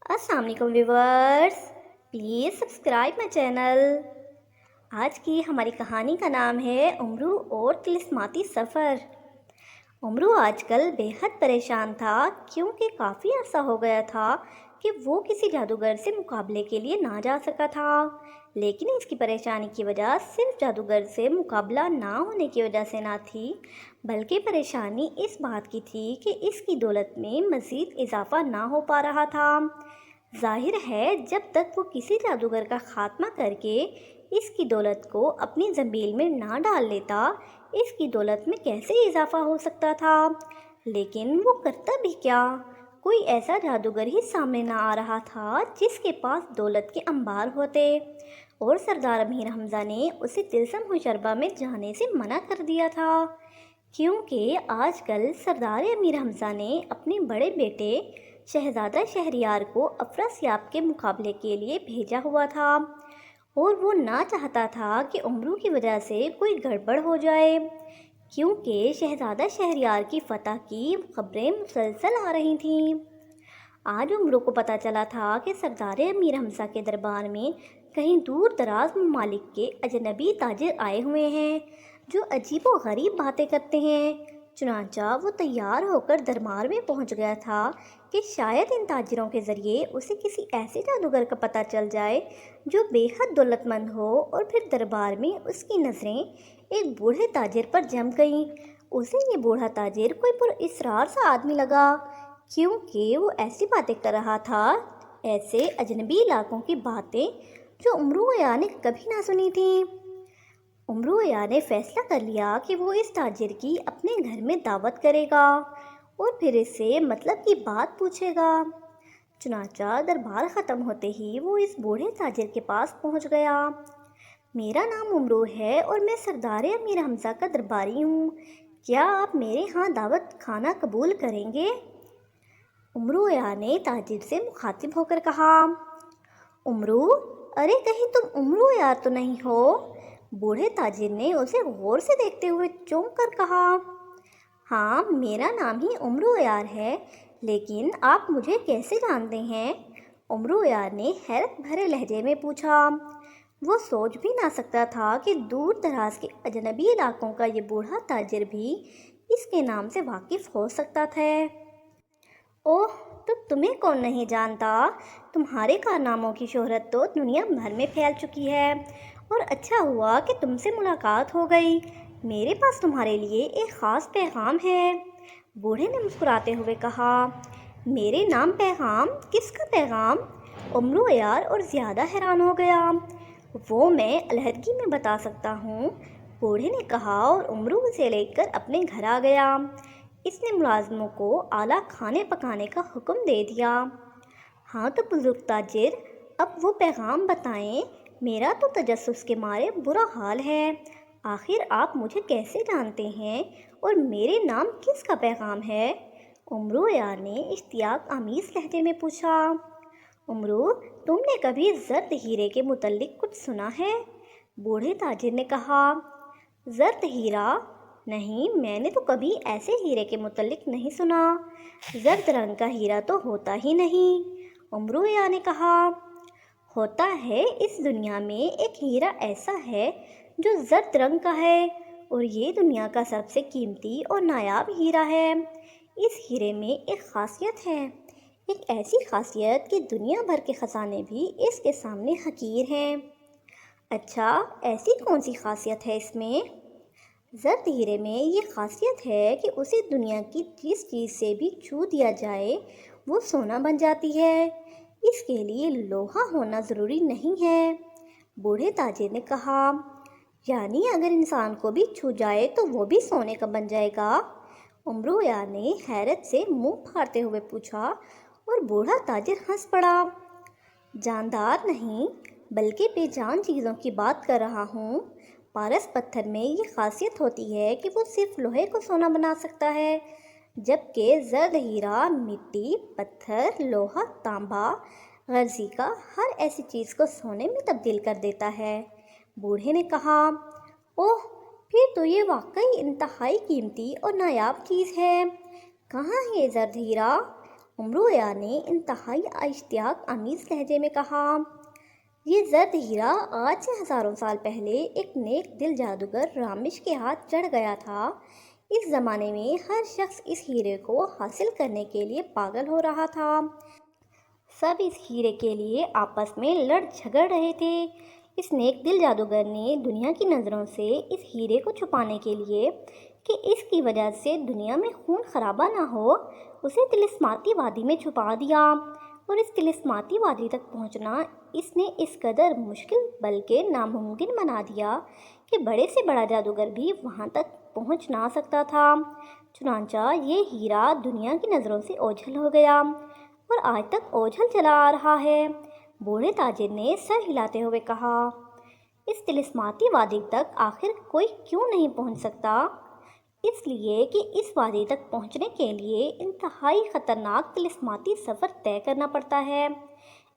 السلام علیکم viewers, please subscribe my channel. آج کی ہماری کہانی کا نام ہے امرو اور طلسماتی سفر۔ امرو آج کل بے حد پریشان تھا کیونکہ کافی عرصہ ہو گیا تھا کہ وہ کسی جادوگر سے مقابلے کے لیے نہ جا سکا تھا، لیکن اس کی پریشانی کی وجہ صرف جادوگر سے مقابلہ نہ ہونے کی وجہ سے نہ تھی، بلکہ پریشانی اس بات کی تھی کہ اس کی دولت میں مزید اضافہ نہ ہو پا رہا تھا۔ ظاہر ہے جب تک وہ کسی جادوگر کا خاتمہ کر کے اس کی دولت کو اپنی زنبیل میں نہ ڈال لیتا، اس کی دولت میں کیسے اضافہ ہو سکتا تھا؟ لیکن وہ کرتا بھی کیا؟ کوئی ایسا جادوگر ہی سامنے نہ آ رہا تھا جس کے پاس دولت کے انبار ہوتے، اور سردار امیر حمزہ نے اسے طلسم ہوشربا میں جانے سے منع کر دیا تھا، کیونکہ آج کل سردار امیر حمزہ نے اپنے بڑے بیٹے شہزادہ شہریار کو افراسیاب کے مقابلے کے لیے بھیجا ہوا تھا، اور وہ نہ چاہتا تھا کہ امرو کی وجہ سے کوئی گڑبڑ ہو جائے، کیونکہ شہزادہ شہریار کی فتح کی خبریں مسلسل آ رہی تھیں۔ آج امرو کو پتہ چلا تھا کہ سردار امیر حمزہ کے دربار میں کہیں دور دراز ممالک کے اجنبی تاجر آئے ہوئے ہیں جو عجیب و غریب باتیں کرتے ہیں۔ چنانچہ وہ تیار ہو کر دربار میں پہنچ گیا تھا کہ شاید ان تاجروں کے ذریعے اسے کسی ایسے جادوگر کا پتہ چل جائے جو بے حد دولت مند ہو، اور پھر دربار میں اس کی نظریں ایک بوڑھے تاجر پر جم گئیں۔ اسے یہ بوڑھا تاجر کوئی پراسرار سا آدمی لگا، کیونکہ وہ ایسی باتیں کر رہا تھا، ایسے اجنبی علاقوں کی باتیں جو امرو نے کبھی نہ سنی تھیں۔ امرو نے فیصلہ کر لیا کہ وہ اس تاجر کی اپنے گھر میں دعوت کرے گا اور پھر اس سے مطلب کی بات پوچھے گا۔ چنانچہ دربار ختم ہوتے ہی وہ اس بوڑھے تاجر کے پاس پہنچ گیا۔ میرا نام امرو ہے اور میں سردار امیر حمزہ کا درباری ہوں، کیا آپ میرے ہاں دعوت کھانا قبول کریں گے؟ امرو نے تاجر سے مخاطب ہو کر کہا۔ امرو، ارے کہیں تم امرو تو نہیں ہو؟ بوڑھے تاجر نے اسے غور سے دیکھتے ہوئے چونک کر کہا۔ ہاں، میرا نام ہی امرو ہے، لیکن آپ مجھے کیسے جانتے ہیں؟ امرو نے حیرت بھرے لہجے میں پوچھا۔ وہ سوچ بھی نہ سکتا تھا کہ دور دراز کے اجنبی علاقوں کا یہ بوڑھا تاجر بھی اس کے نام سے واقف ہو سکتا تھا۔ اوہ، تو تمہیں کون نہیں جانتا؟ تمہارے کارناموں کی شہرت تو دنیا بھر میں پھیل چکی ہے، اور اچھا ہوا کہ تم سے ملاقات ہو گئی۔ میرے پاس تمہارے لیے ایک خاص پیغام ہے، بوڑھے نے مسکراتے ہوئے کہا۔ میرے نام پیغام؟ کس کا پیغام؟ امرو اور زیادہ حیران ہو گیا۔ وہ میں علیحدگی میں بتا سکتا ہوں، بوڑھے نے کہا، اور امرو اسے لے کر اپنے گھر آ گیا۔ اس نے ملازموں کو اعلیٰ کھانے پکانے کا حکم دے دیا۔ ہاں تو بزرگ تاجر، اب وہ پیغام بتائیں، میرا تو تجسس کے مارے برا حال ہے۔ آخر آپ مجھے کیسے جانتے ہیں اور میرے نام کس کا پیغام ہے؟ امرو نے اشتیاق آمیز لہجے میں پوچھا۔ امرو، تم نے کبھی زرد ہیرے کے متعلق کچھ سنا ہے؟ بوڑھے تاجر نے کہا۔ زرد ہیرا؟ نہیں، میں نے تو کبھی ایسے ہیرے کے متعلق نہیں سنا۔ زرد رنگ کا ہیرا تو ہوتا ہی نہیں، امرو نے کہا۔ ہوتا ہے، اس دنیا میں ایک ہیرا ایسا ہے جو زرد رنگ کا ہے، اور یہ دنیا کا سب سے قیمتی اور نایاب ہیرا ہے۔ اس ہیرے میں ایک خاصیت ہے، ایک ایسی خاصیت کہ دنیا بھر کے خزانے بھی اس کے سامنے حقیر ہیں۔ اچھا، ایسی کون سی خاصیت ہے اس میں؟ زرد ہیرے میں یہ خاصیت ہے کہ اسے دنیا کی جس چیز سے بھی چھو دیا جائے وہ سونا بن جاتی ہے، اس کے لیے لوہا ہونا ضروری نہیں ہے، بوڑھے تاجر نے کہا۔ یعنی اگر انسان کو بھی چھو جائے تو وہ بھی سونے کا بن جائے گا؟ امرو نے حیرت سے منہ پھاڑتے ہوئے پوچھا، اور بوڑھا تاجر ہنس پڑا۔ جاندار نہیں، بلکہ بے جان چیزوں کی بات کر رہا ہوں۔ پارس پتھر میں یہ خاصیت ہوتی ہے کہ وہ صرف لوہے کو سونا بنا سکتا ہے، جبکہ زرد ہیرا مٹی، پتھر، لوہا، تانبا، غرزی کا ہر ایسی چیز کو سونے میں تبدیل کر دیتا ہے، بوڑھے نے کہا۔ اوہ، پھر تو یہ واقعی انتہائی قیمتی اور نایاب چیز ہے۔ کہاں ہے یہ زرد ہیرا؟ امرویا نے انتہائی اشتیاق آمیز لہجے میں کہا، یہ زرد ہیرا آج سے ہزاروں سال پہلے ایک نیک دل جادوگر رامش کے ہاتھ چڑھ گیا تھا۔ اس زمانے میں ہر شخص اس ہیرے کو حاصل کرنے کے لیے پاگل ہو رہا تھا۔ سب اس ہیرے کے لیے آپس میں لڑ جھگڑ رہے تھے۔ اس نیک دل جادوگر نے دنیا کی نظروں سے اس ہیرے کو چھپانے کے لیے کہ اس کی وجہ سے دنیا میں خون خرابہ نہ ہو، اسے طلسماتی وادی میں چھپا دیا، اور اس طلسماتی وادی تک پہنچنا اس نے اس قدر مشکل بلکہ ناممکن بنا دیا کہ بڑے سے بڑا جادوگر بھی وہاں تک پہنچ نہ سکتا تھا۔ چنانچہ یہ ہیرا دنیا کی نظروں سے اوجھل ہو گیا اور آج تک اوجھل چلا آ رہا ہے۔ بوڑھے تاجر نے سر ہلاتے ہوئے کہا، اس طلسماتی وادی تک آخر کوئی کیوں نہیں پہنچ سکتا؟ اس لیے کہ اس وادی تک پہنچنے کے لیے انتہائی خطرناک طلسماتی سفر طے کرنا پڑتا ہے۔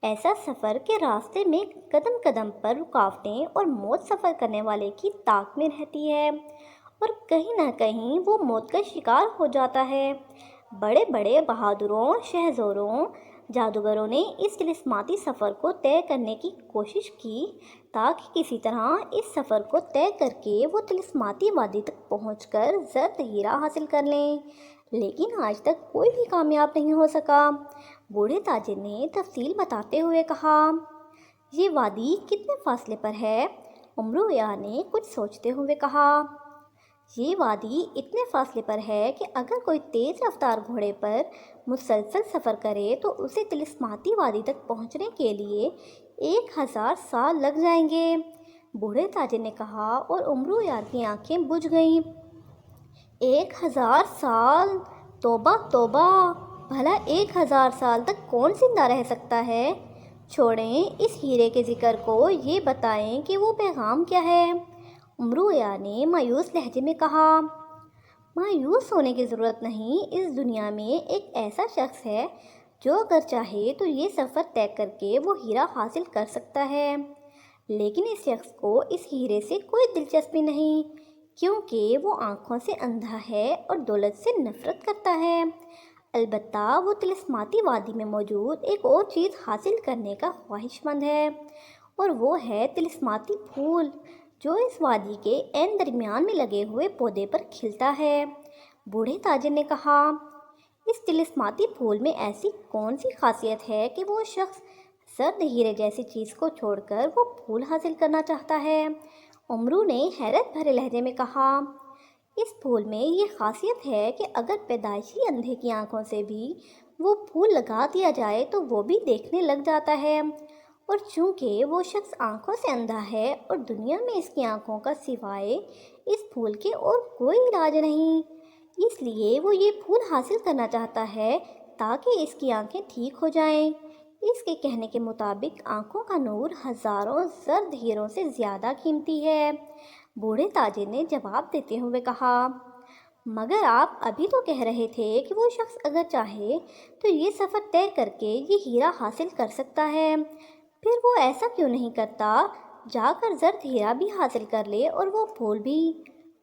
ایسا سفر کے راستے میں قدم قدم پر رکاوٹیں اور موت سفر کرنے والے کی طاق میں رہتی ہے، اور کہیں نہ کہیں وہ موت کا شکار ہو جاتا ہے۔ بڑے بڑے بہادروں، شہزوروں، جادوگروں نے اس طلسماتی سفر کو طے کرنے کی کوشش کی تاکہ کسی طرح اس سفر کو طے کر کے وہ طلسماتی وادی تک پہنچ کر زرد ہیرا حاصل کر لیں، لیکن آج تک کوئی بھی کامیاب نہیں ہو سکا۔ بوڑھے تاجر نے تفصیل بتاتے ہوئے کہا، یہ وادی کتنے فاصلے پر ہے؟ امرویا نے کچھ سوچتے ہوئے کہا، یہ وادی اتنے فاصلے پر ہے کہ اگر کوئی تیز رفتار گھوڑے پر مسلسل سفر کرے تو اسے طلسماتی وادی تک پہنچنے کے لیے 1000 سال لگ جائیں گے۔ بوڑھے تاجر نے کہا اور امرویا کی آنکھیں بجھ گئیں۔ 1000 سال! توبہ توبہ! بھلا 1000 سال تک کون زندہ رہ سکتا ہے؟ چھوڑیں اس ہیرے کے ذکر کو، یہ بتائیں کہ وہ پیغام کیا ہے؟ امرویا نے مایوس لہجے میں کہا، مایوس ہونے کی ضرورت نہیں، اس دنیا میں ایک ایسا شخص ہے جو اگر چاہے تو یہ سفر طے کر کے وہ ہیرا حاصل کر سکتا ہے، لیکن اس شخص کو اس ہیرے سے کوئی دلچسپی نہیں، کیونکہ وہ آنکھوں سے اندھا ہے اور دولت سے نفرت کرتا ہے۔ البتہ وہ طلسماتی وادی میں موجود ایک اور چیز حاصل کرنے کا خواہش مند ہے، اور وہ ہے طلسماتی پھول جو اس وادی کے عین درمیان میں لگے ہوئے پودے پر کھلتا ہے۔ بوڑھے تاجر نے کہا، اس طلسماتی پھول میں ایسی کون سی خاصیت ہے کہ وہ شخص زرد ہیرے جیسی چیز کو چھوڑ کر وہ پھول حاصل کرنا چاہتا ہے؟ امرو نے حیرت بھرے لہجے میں کہا، اس پھول میں یہ خاصیت ہے کہ اگر پیدائشی اندھے کی آنکھوں سے بھی وہ پھول لگا دیا جائے تو وہ بھی دیکھنے لگ جاتا ہے، اور چونکہ وہ شخص آنکھوں سے اندھا ہے اور دنیا میں اس کی آنکھوں کا سوائے اس پھول کے اور کوئی علاج نہیں، اس لیے وہ یہ پھول حاصل کرنا چاہتا ہے تاکہ اس کی آنکھیں ٹھیک ہو جائیں۔ اس کے کہنے کے مطابق آنکھوں کا نور ہزاروں زرد ہیروں سے زیادہ قیمتی ہے۔ بوڑھے تاجر نے جواب دیتے ہوئے کہا، مگر آپ ابھی تو کہہ رہے تھے کہ وہ شخص اگر چاہے تو یہ سفر طے کر کے یہ ہیرا حاصل کر سکتا ہے، پھر وہ ایسا کیوں نہیں کرتا، جا کر زرد ہیرا بھی حاصل کر لے اور وہ پھول بھی؟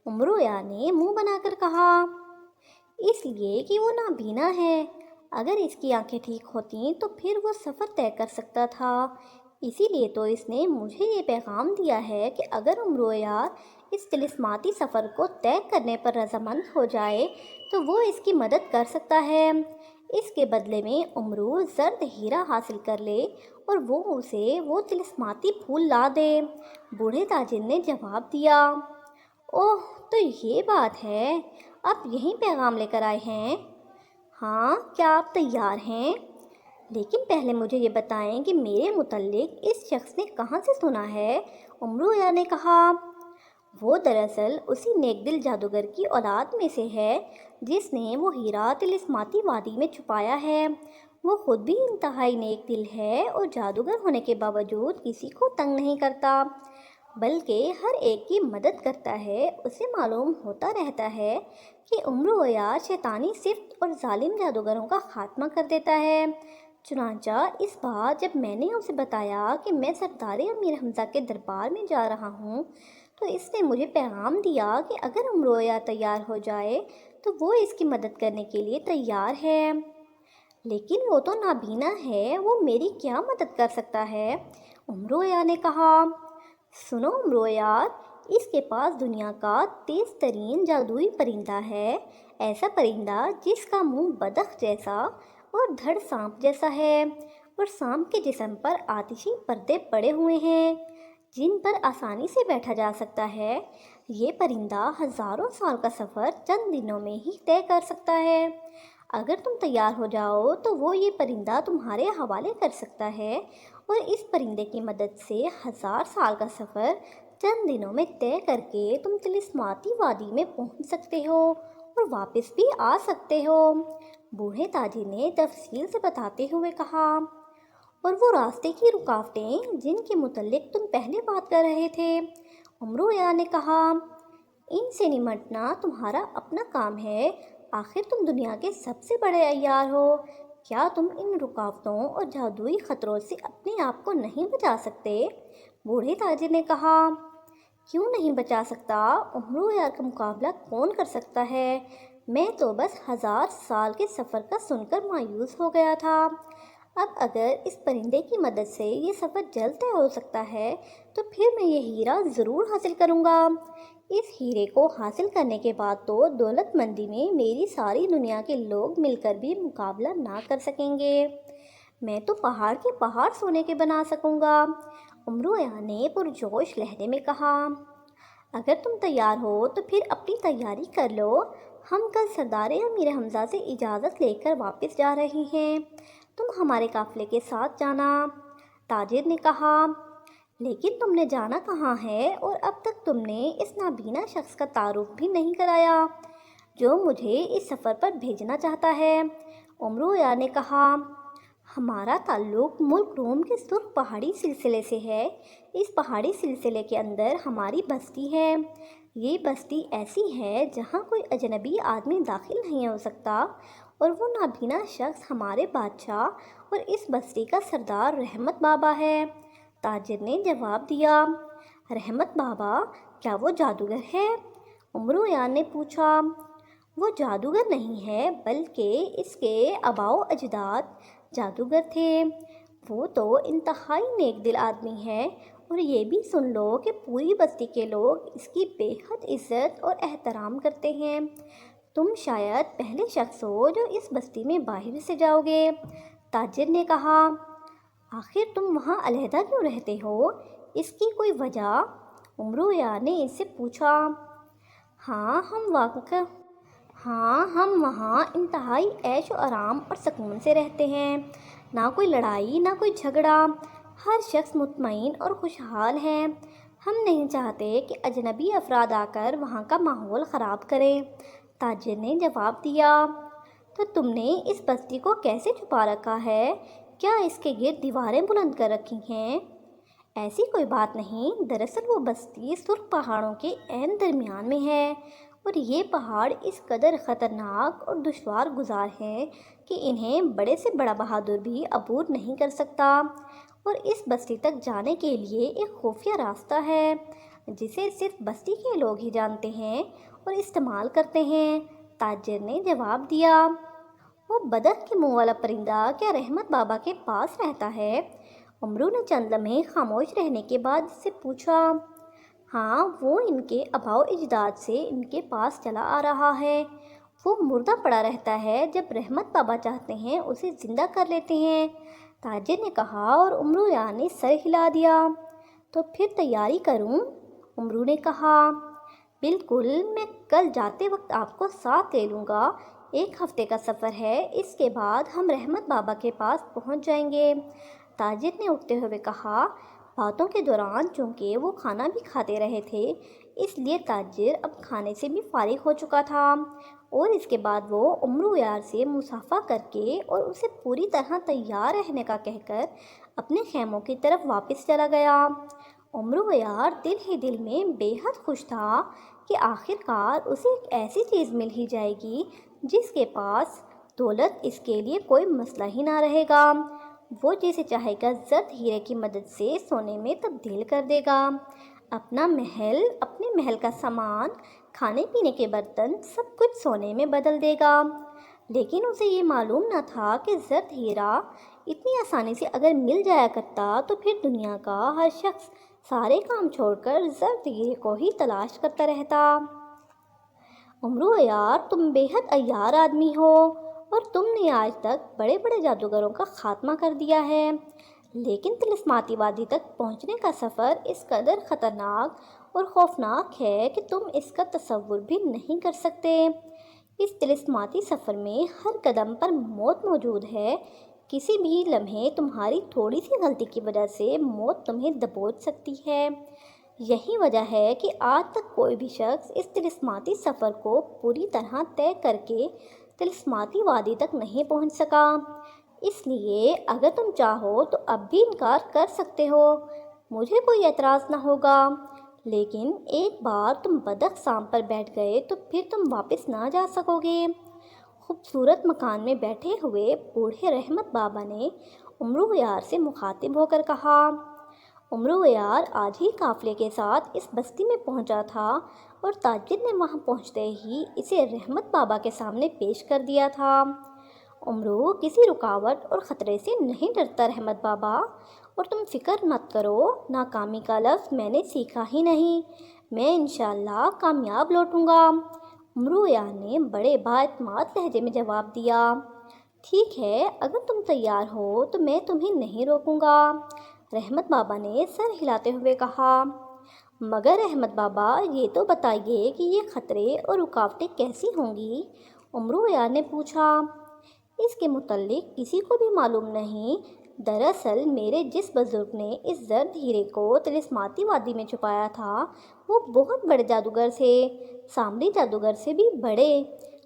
امرویا نے منہ بنا کر کہا، اس لیے کہ وہ نابینا ہے، اگر اس کی آنکھیں ٹھیک ہوتیں تو پھر وہ سفر طے کر سکتا تھا، اسی لیے تو اس نے مجھے یہ پیغام دیا ہے کہ اگر امرویا اس طلسماتی سفر کو طے کرنے پر رضامند ہو جائے تو وہ اس کی مدد کر سکتا ہے، اس کے بدلے میں امرو زرد ہیرا حاصل کر لے اور وہ اسے وہ طلسماتی پھول لا دے۔ بوڑھے تاجر نے جواب دیا، اوہ تو یہ بات ہے، آپ یہی پیغام لے کر آئے ہیں؟ ہاں، کیا آپ تیار ہیں؟ لیکن پہلے مجھے یہ بتائیں کہ میرے متعلق اس شخص نے کہاں سے سنا ہے؟ امرویا نے کہا، وہ دراصل اسی نیک دل جادوگر کی اولاد میں سے ہے جس نے وہ ہیرا طلسماتی وادی میں چھپایا ہے۔ وہ خود بھی انتہائی نیک دل ہے اور جادوگر ہونے کے باوجود کسی کو تنگ نہیں کرتا، بلکہ ہر ایک کی مدد کرتا ہے۔ اسے معلوم ہوتا رہتا ہے کہ امرویا شیطانی صفت اور ظالم جادوگروں کا خاتمہ کر دیتا ہے۔ چنانچہ اس بار جب میں نے اسے بتایا کہ میں سردار امیر حمزہ کے دربار میں جا رہا ہوں تو اس نے مجھے پیغام دیا کہ اگر امرویا تیار ہو جائے تو وہ اس کی مدد کرنے کے لیے تیار ہے۔ لیکن وہ تو نابینا ہے، وہ میری کیا مدد کر سکتا ہے؟ امرو یار نے کہا۔ سنو امرو یار، اس کے پاس دنیا کا تیز ترین جادوئی پرندہ ہے، ایسا پرندہ جس کا منہ بطخ جیسا اور دھڑ سانپ جیسا ہے، اور سانپ کے جسم پر آتشی پردے پڑے ہوئے ہیں جن پر آسانی سے بیٹھا جا سکتا ہے۔ یہ پرندہ ہزاروں سال کا سفر چند دنوں میں ہی طے کر سکتا ہے۔ اگر تم تیار ہو جاؤ تو وہ یہ پرندہ تمہارے حوالے کر سکتا ہے، اور اس پرندے کی مدد سے 1000 سال کا سفر چند دنوں میں طے کر کے تم طلسماتی وادی میں پہنچ سکتے ہو اور واپس بھی آ سکتے ہو۔ بوڑھے تاجر نے تفصیل سے بتاتے ہوئے کہا۔ اور وہ راستے کی رکاوٹیں جن کے متعلق تم پہلے بات کر رہے تھے، امرو یا نے کہا، ان سے نمٹنا تمہارا اپنا کام ہے۔ آخر تم دنیا کے سب سے بڑے عیار ہو، کیا تم ان رکاوٹوں اور جادوئی خطروں سے اپنے آپ کو نہیں بچا سکتے؟ بوڑھے تاجر نے کہا۔ کیوں نہیں بچا سکتا؟ امرو یار کا مقابلہ کون کر سکتا ہے؟ میں تو بس 1000 سال کے سفر کا سن کر مایوس ہو گیا تھا۔ اب اگر اس پرندے کی مدد سے یہ سفر جلد طے ہو سکتا ہے تو پھر میں یہ ہیرا ضرور حاصل کروں گا۔ اس ہیرے کو حاصل کرنے کے بعد تو دولت مندی میں میری ساری دنیا کے لوگ مل کر بھی مقابلہ نہ کر سکیں گے۔ میں تو پہاڑ کے پہاڑ سونے کے بنا سکوں گا، امرو یا نے پرجوش لہجے میں کہا۔ اگر تم تیار ہو تو پھر اپنی تیاری کر لو، ہم کل سردار امیر حمزہ سے اجازت لے کر واپس جا رہے ہیں، تم ہمارے قافلے کے ساتھ جانا، تاجر نے کہا۔ لیکن تم نے جانا کہاں ہے، اور اب تک تم نے اس نابینا شخص کا تعارف بھی نہیں کرایا جو مجھے اس سفر پر بھیجنا چاہتا ہے، امرو یا نے کہا۔ ہمارا تعلق ملک روم کے سرخ پہاڑی سلسلے سے ہے۔ اس پہاڑی سلسلے کے اندر ہماری بستی ہے۔ یہ بستی ایسی ہے جہاں کوئی اجنبی آدمی داخل نہیں ہو سکتا، اور وہ نابینا شخص ہمارے بادشاہ اور اس بستی کا سردار رحمت بابا ہے، تاجر نے جواب دیا۔ رحمت بابا، کیا وہ جادوگر ہے؟ امرو یان نے پوچھا۔ وہ جادوگر نہیں ہے، بلکہ اس کے آباء و اجداد جادوگر تھے۔ وہ تو انتہائی نیک دل آدمی ہے، اور یہ بھی سن لو کہ پوری بستی کے لوگ اس کی بے حد عزت اور احترام کرتے ہیں۔ تم شاید پہلے شخص ہو جو اس بستی میں باہر سے جاؤ گے، تاجر نے کہا۔ آخر تم وہاں علیحدہ کیوں رہتے ہو؟ اس کی کوئی وجہ؟ امرو یار نے اس سے پوچھا۔ ہم وہاں انتہائی عیش و آرام اور سکون سے رہتے ہیں، نہ کوئی لڑائی نہ کوئی جھگڑا، ہر شخص مطمئن اور خوشحال ہے۔ ہم نہیں چاہتے کہ اجنبی افراد آ کر وہاں کا ماحول خراب کریں، تاجر نے جواب دیا۔ تو تم نے اس بستی کو کیسے چھپا رکھا ہے؟ کیا اس کے گرد دیواریں بلند کر رکھی ہیں؟ ایسی کوئی بات نہیں، دراصل وہ بستی سرخ پہاڑوں کے عین درمیان میں ہے، اور یہ پہاڑ اس قدر خطرناک اور دشوار گزار ہیں کہ انہیں بڑے سے بڑا بہادر بھی عبور نہیں کر سکتا، اور اس بستی تک جانے کے لیے ایک خفیہ راستہ ہے جسے صرف بستی کے لوگ ہی جانتے ہیں اور استعمال کرتے ہیں، تاجر نے جواب دیا۔ وہ بدخ کے منہ والا پرندہ کیا رحمت بابا کے پاس رہتا ہے؟ امرو نے چند لمحے خاموش رہنے کے بعد اس سے پوچھا۔ ہاں، وہ ان کے آباء و اجداد سے ان کے پاس چلا آ رہا ہے۔ وہ مردہ پڑا رہتا ہے، جب رحمت بابا چاہتے ہیں اسے زندہ کر لیتے ہیں، تاجر نے کہا، اور امرو یار نے سر ہلا دیا۔ تو پھر تیاری کروں؟ امرو نے کہا۔ بالکل، میں کل جاتے وقت آپ کو ساتھ لے لوں گا۔ 1 ہفتے کا سفر ہے، اس کے بعد ہم رحمت بابا کے پاس پہنچ جائیں گے، تاجر نے اٹھتے ہوئے کہا۔ باتوں کے دوران چونکہ وہ کھانا بھی کھاتے رہے تھے، اس لیے تاجر اب کھانے سے بھی فارغ ہو چکا تھا، اور اس کے بعد وہ امرو یار سے مصافحہ کر کے اور اسے پوری طرح تیار رہنے کا کہہ کر اپنے خیموں کی طرف واپس چلا گیا۔ امرو یار دل ہی دل میں بے حد خوش تھا کہ آخر کار اسے ایک ایسی چیز مل ہی جائے گی جس کے پاس دولت اس کے لیے کوئی مسئلہ ہی نہ رہے گا۔ وہ جسے چاہے گا زرد ہیرے کی مدد سے سونے میں تبدیل کر دے گا۔ اپنے محل کا سامان، کھانے پینے کے برتن، سب کچھ سونے میں بدل دے گا۔ لیکن اسے یہ معلوم نہ تھا کہ زرد ہیرا اتنی آسانی سے اگر مل جایا کرتا تو پھر دنیا کا ہر شخص سارے کام چھوڑ کر زرد ہیرے کو ہی تلاش کرتا رہتا۔ امرو یار، تم بے حد عیار آدمی ہو اور تم نے آج تک بڑے بڑے جادوگروں کا خاتمہ کر دیا ہے، لیکن طلسماتی وادی تک پہنچنے کا سفر اس قدر خطرناک اور خوفناک ہے کہ تم اس کا تصور بھی نہیں کر سکتے۔ اس طلسماتی سفر میں ہر قدم پر موت موجود ہے، کسی بھی لمحے تمہاری تھوڑی سی غلطی کی وجہ سے موت تمہیں دبوچ سکتی ہے۔ یہی وجہ ہے کہ آج تک کوئی بھی شخص اس طلسماتی سفر کو پوری طرح طے کر کے طلسماتی وادی تک نہیں پہنچ سکا۔ اس لیے اگر تم چاہو تو اب بھی انکار کر سکتے ہو، مجھے کوئی اعتراض نہ ہوگا، لیکن ایک بار تم بدخ سانپ پر بیٹھ گئے تو پھر تم واپس نہ جا سکو گے۔ خوبصورت مکان میں بیٹھے ہوئے بوڑھے رحمت بابا نے امرو یار سے مخاطب ہو کر کہا۔ امرو یار آج ہی قافلے کے ساتھ اس بستی میں پہنچا تھا اور تاجر نے وہاں پہنچتے ہی اسے رحمت بابا کے سامنے پیش کر دیا تھا۔ امرو کسی رکاوٹ اور خطرے سے نہیں ڈرتا رحمت بابا، اور تم فکر مت کرو، ناکامی کا لفظ میں نے سیکھا ہی نہیں، میں انشاءاللہ کامیاب لوٹوں گا۔ امرو یار نے بڑے بااعتماد لہجے میں جواب دیا۔ ٹھیک ہے، اگر تم تیار ہو تو میں تمہیں نہیں روکوں گا، رحمت بابا نے سر ہلاتے ہوئے کہا۔ مگر رحمت بابا، یہ تو بتائیے کہ یہ خطرے اور رکاوٹیں کیسی ہوں گی؟ امرو یار نے پوچھا۔ اس کے متعلق کسی کو بھی معلوم نہیں، دراصل میرے جس بزرگ نے اس زرد ہیرے کو طلسماتی وادی میں چھپایا تھا وہ بہت بڑے جادوگر تھے، سامری جادوگر سے بھی بڑے۔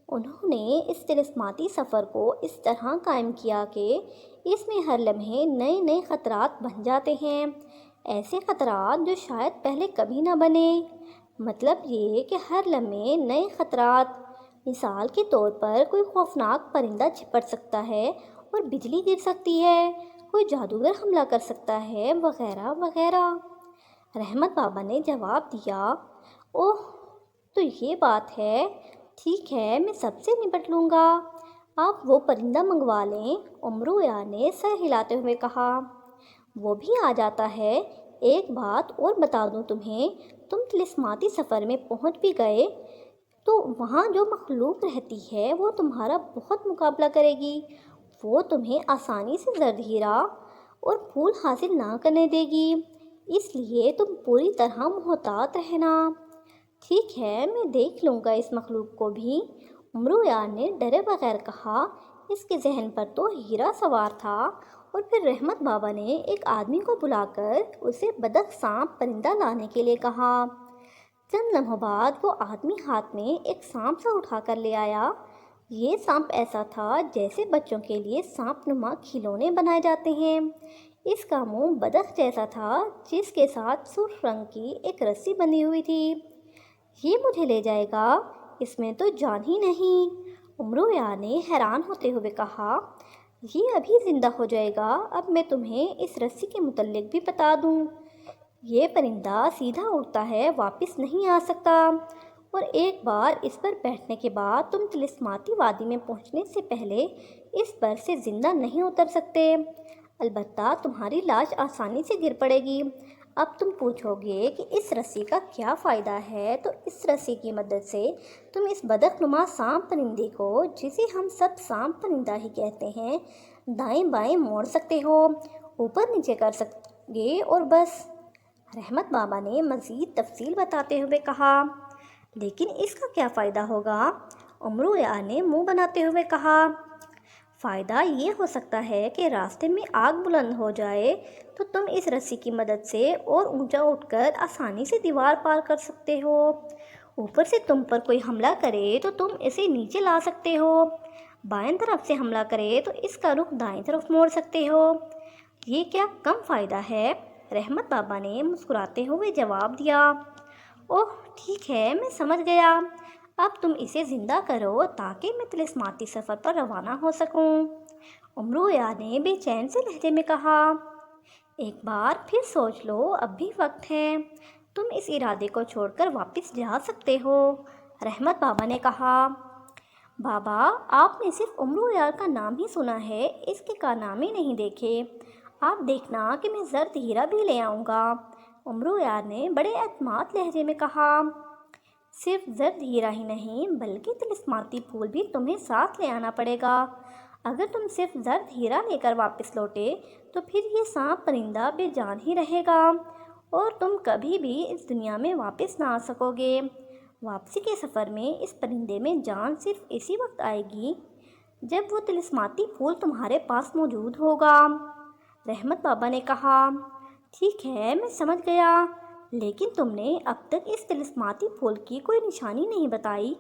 انہوں نے اس طلسماتی سفر کو اس طرح قائم کیا کہ اس میں ہر لمحے نئے نئے خطرات بن جاتے ہیں، ایسے خطرات جو شاید پہلے کبھی نہ بنے۔ مطلب یہ کہ ہر لمحے نئے خطرات، مثال کے طور پر کوئی خوفناک پرندہ چھپٹ سکتا ہے اور بجلی گر سکتی ہے، کوئی جادوگر حملہ کر سکتا ہے، وغیرہ وغیرہ۔ رحمت بابا نے جواب دیا۔ اوہ، تو یہ بات ہے، ٹھیک ہے، میں سب سے نپٹ لوں گا، آپ وہ پرندہ منگوا لیں، امرو یار نے سر ہلاتے ہوئے کہا۔ وہ بھی آ جاتا ہے۔ ایک بات اور بتا دوں تمہیں، تم طلسماتی سفر میں پہنچ بھی گئے تو وہاں جو مخلوق رہتی ہے وہ تمہارا بہت مقابلہ کرے گی، وہ تمہیں آسانی سے زرد ہیرا اور پھول حاصل نہ کرنے دے گی، اس لیے تم پوری طرح محتاط رہنا۔ ٹھیک ہے، میں دیکھ لوں گا اس مخلوق کو بھی، امرو یار نے ڈرے بغیر کہا۔ اس کے ذہن پر تو ہیرا سوار تھا۔ اور پھر رحمت بابا نے ایک آدمی کو بلا کر اسے بدخ سانپ پرندہ لانے کے لیے کہا۔ چند لمحوں بعد وہ آدمی ہاتھ میں ایک سانپ سا اٹھا کر لے آیا۔ یہ سانپ ایسا تھا جیسے بچوں کے لیے سانپ نما کھلونے بنائے جاتے ہیں۔ اس کا منہ بدخ جیسا تھا جس کے ساتھ سرخ رنگ کی ایک رسی بندھی ہوئی تھی۔ یہ مجھے لے جائے گا، اس میں تو جان ہی نہیں، امرو یار نے حیران ہوتے ہوئے کہا۔ یہ ابھی زندہ ہو جائے گا، اب میں تمہیں اس رسی کے متعلق بھی بتا دوں۔ یہ پرندہ سیدھا اڑتا ہے، واپس نہیں آ سکتا، اور ایک بار اس پر بیٹھنے کے بعد تم طلسماتی وادی میں پہنچنے سے پہلے اس پر سے زندہ نہیں اتر سکتے، البتہ تمہاری لاش آسانی سے گر پڑے گی۔ اب تم پوچھو گے کہ اس رسی کا کیا فائدہ ہے، تو اس رسی کی مدد سے تم اس بدخ نما سانپ پرندے کو، جسے ہم سب سانپ پرندہ ہی کہتے ہیں، دائیں بائیں موڑ سکتے ہو، اوپر نیچے کر سکتے گے، اور بس۔ رحمت بابا نے مزید تفصیل بتاتے ہوئے کہا۔ لیکن اس کا کیا فائدہ ہوگا؟ امرو یار نے منہ بناتے ہوئے کہا۔ فائدہ یہ ہو سکتا ہے کہ راستے میں آگ بلند ہو جائے تو تم اس رسی کی مدد سے اور اونچا اٹھ کر آسانی سے دیوار پار کر سکتے ہو، اوپر سے تم پر کوئی حملہ کرے تو تم اسے نیچے لا سکتے ہو، بائیں طرف سے حملہ کرے تو اس کا رخ دائیں طرف موڑ سکتے ہو۔ یہ کیا کم فائدہ ہے؟ رحمت بابا نے مسکراتے ہوئے جواب دیا۔ اوہ ٹھیک ہے، میں سمجھ گیا، اب تم اسے زندہ کرو تاکہ میں طلسماتی سفر پر روانہ ہو سکوں، امرو یار نے بے چین سے لہجے میں کہا۔ ایک بار پھر سوچ لو، اب بھی وقت ہے، تم اس ارادے کو چھوڑ کر واپس جا سکتے ہو، رحمت بابا نے کہا۔ بابا، آپ نے صرف امرو یار کا نام ہی سنا ہے، اس کے کارنامے نہیں دیکھے۔ آپ دیکھنا کہ میں زرد ہیرا بھی لے آؤں گا، امرو یار نے بڑے اعتماد لہجے میں کہا۔ صرف زرد ہیرا ہی نہیں بلکہ طلسماتی پھول بھی تمہیں ساتھ لے آنا پڑے گا۔ اگر تم صرف زرد ہیرا لے کر واپس لوٹے تو پھر یہ سانپ پرندہ بے جان ہی رہے گا اور تم کبھی بھی اس دنیا میں واپس نہ آ سکو گے۔ واپسی کے سفر میں اس پرندے میں جان صرف اسی وقت آئے گی جب وہ طلسماتی پھول تمہارے پاس موجود ہوگا۔ رحمت بابا نے کہا، ٹھیک ہے، میں سمجھ گیا، لیکن تم نے اب تک اس طلسماتی پھول کی کوئی نشانی نہیں بتائی۔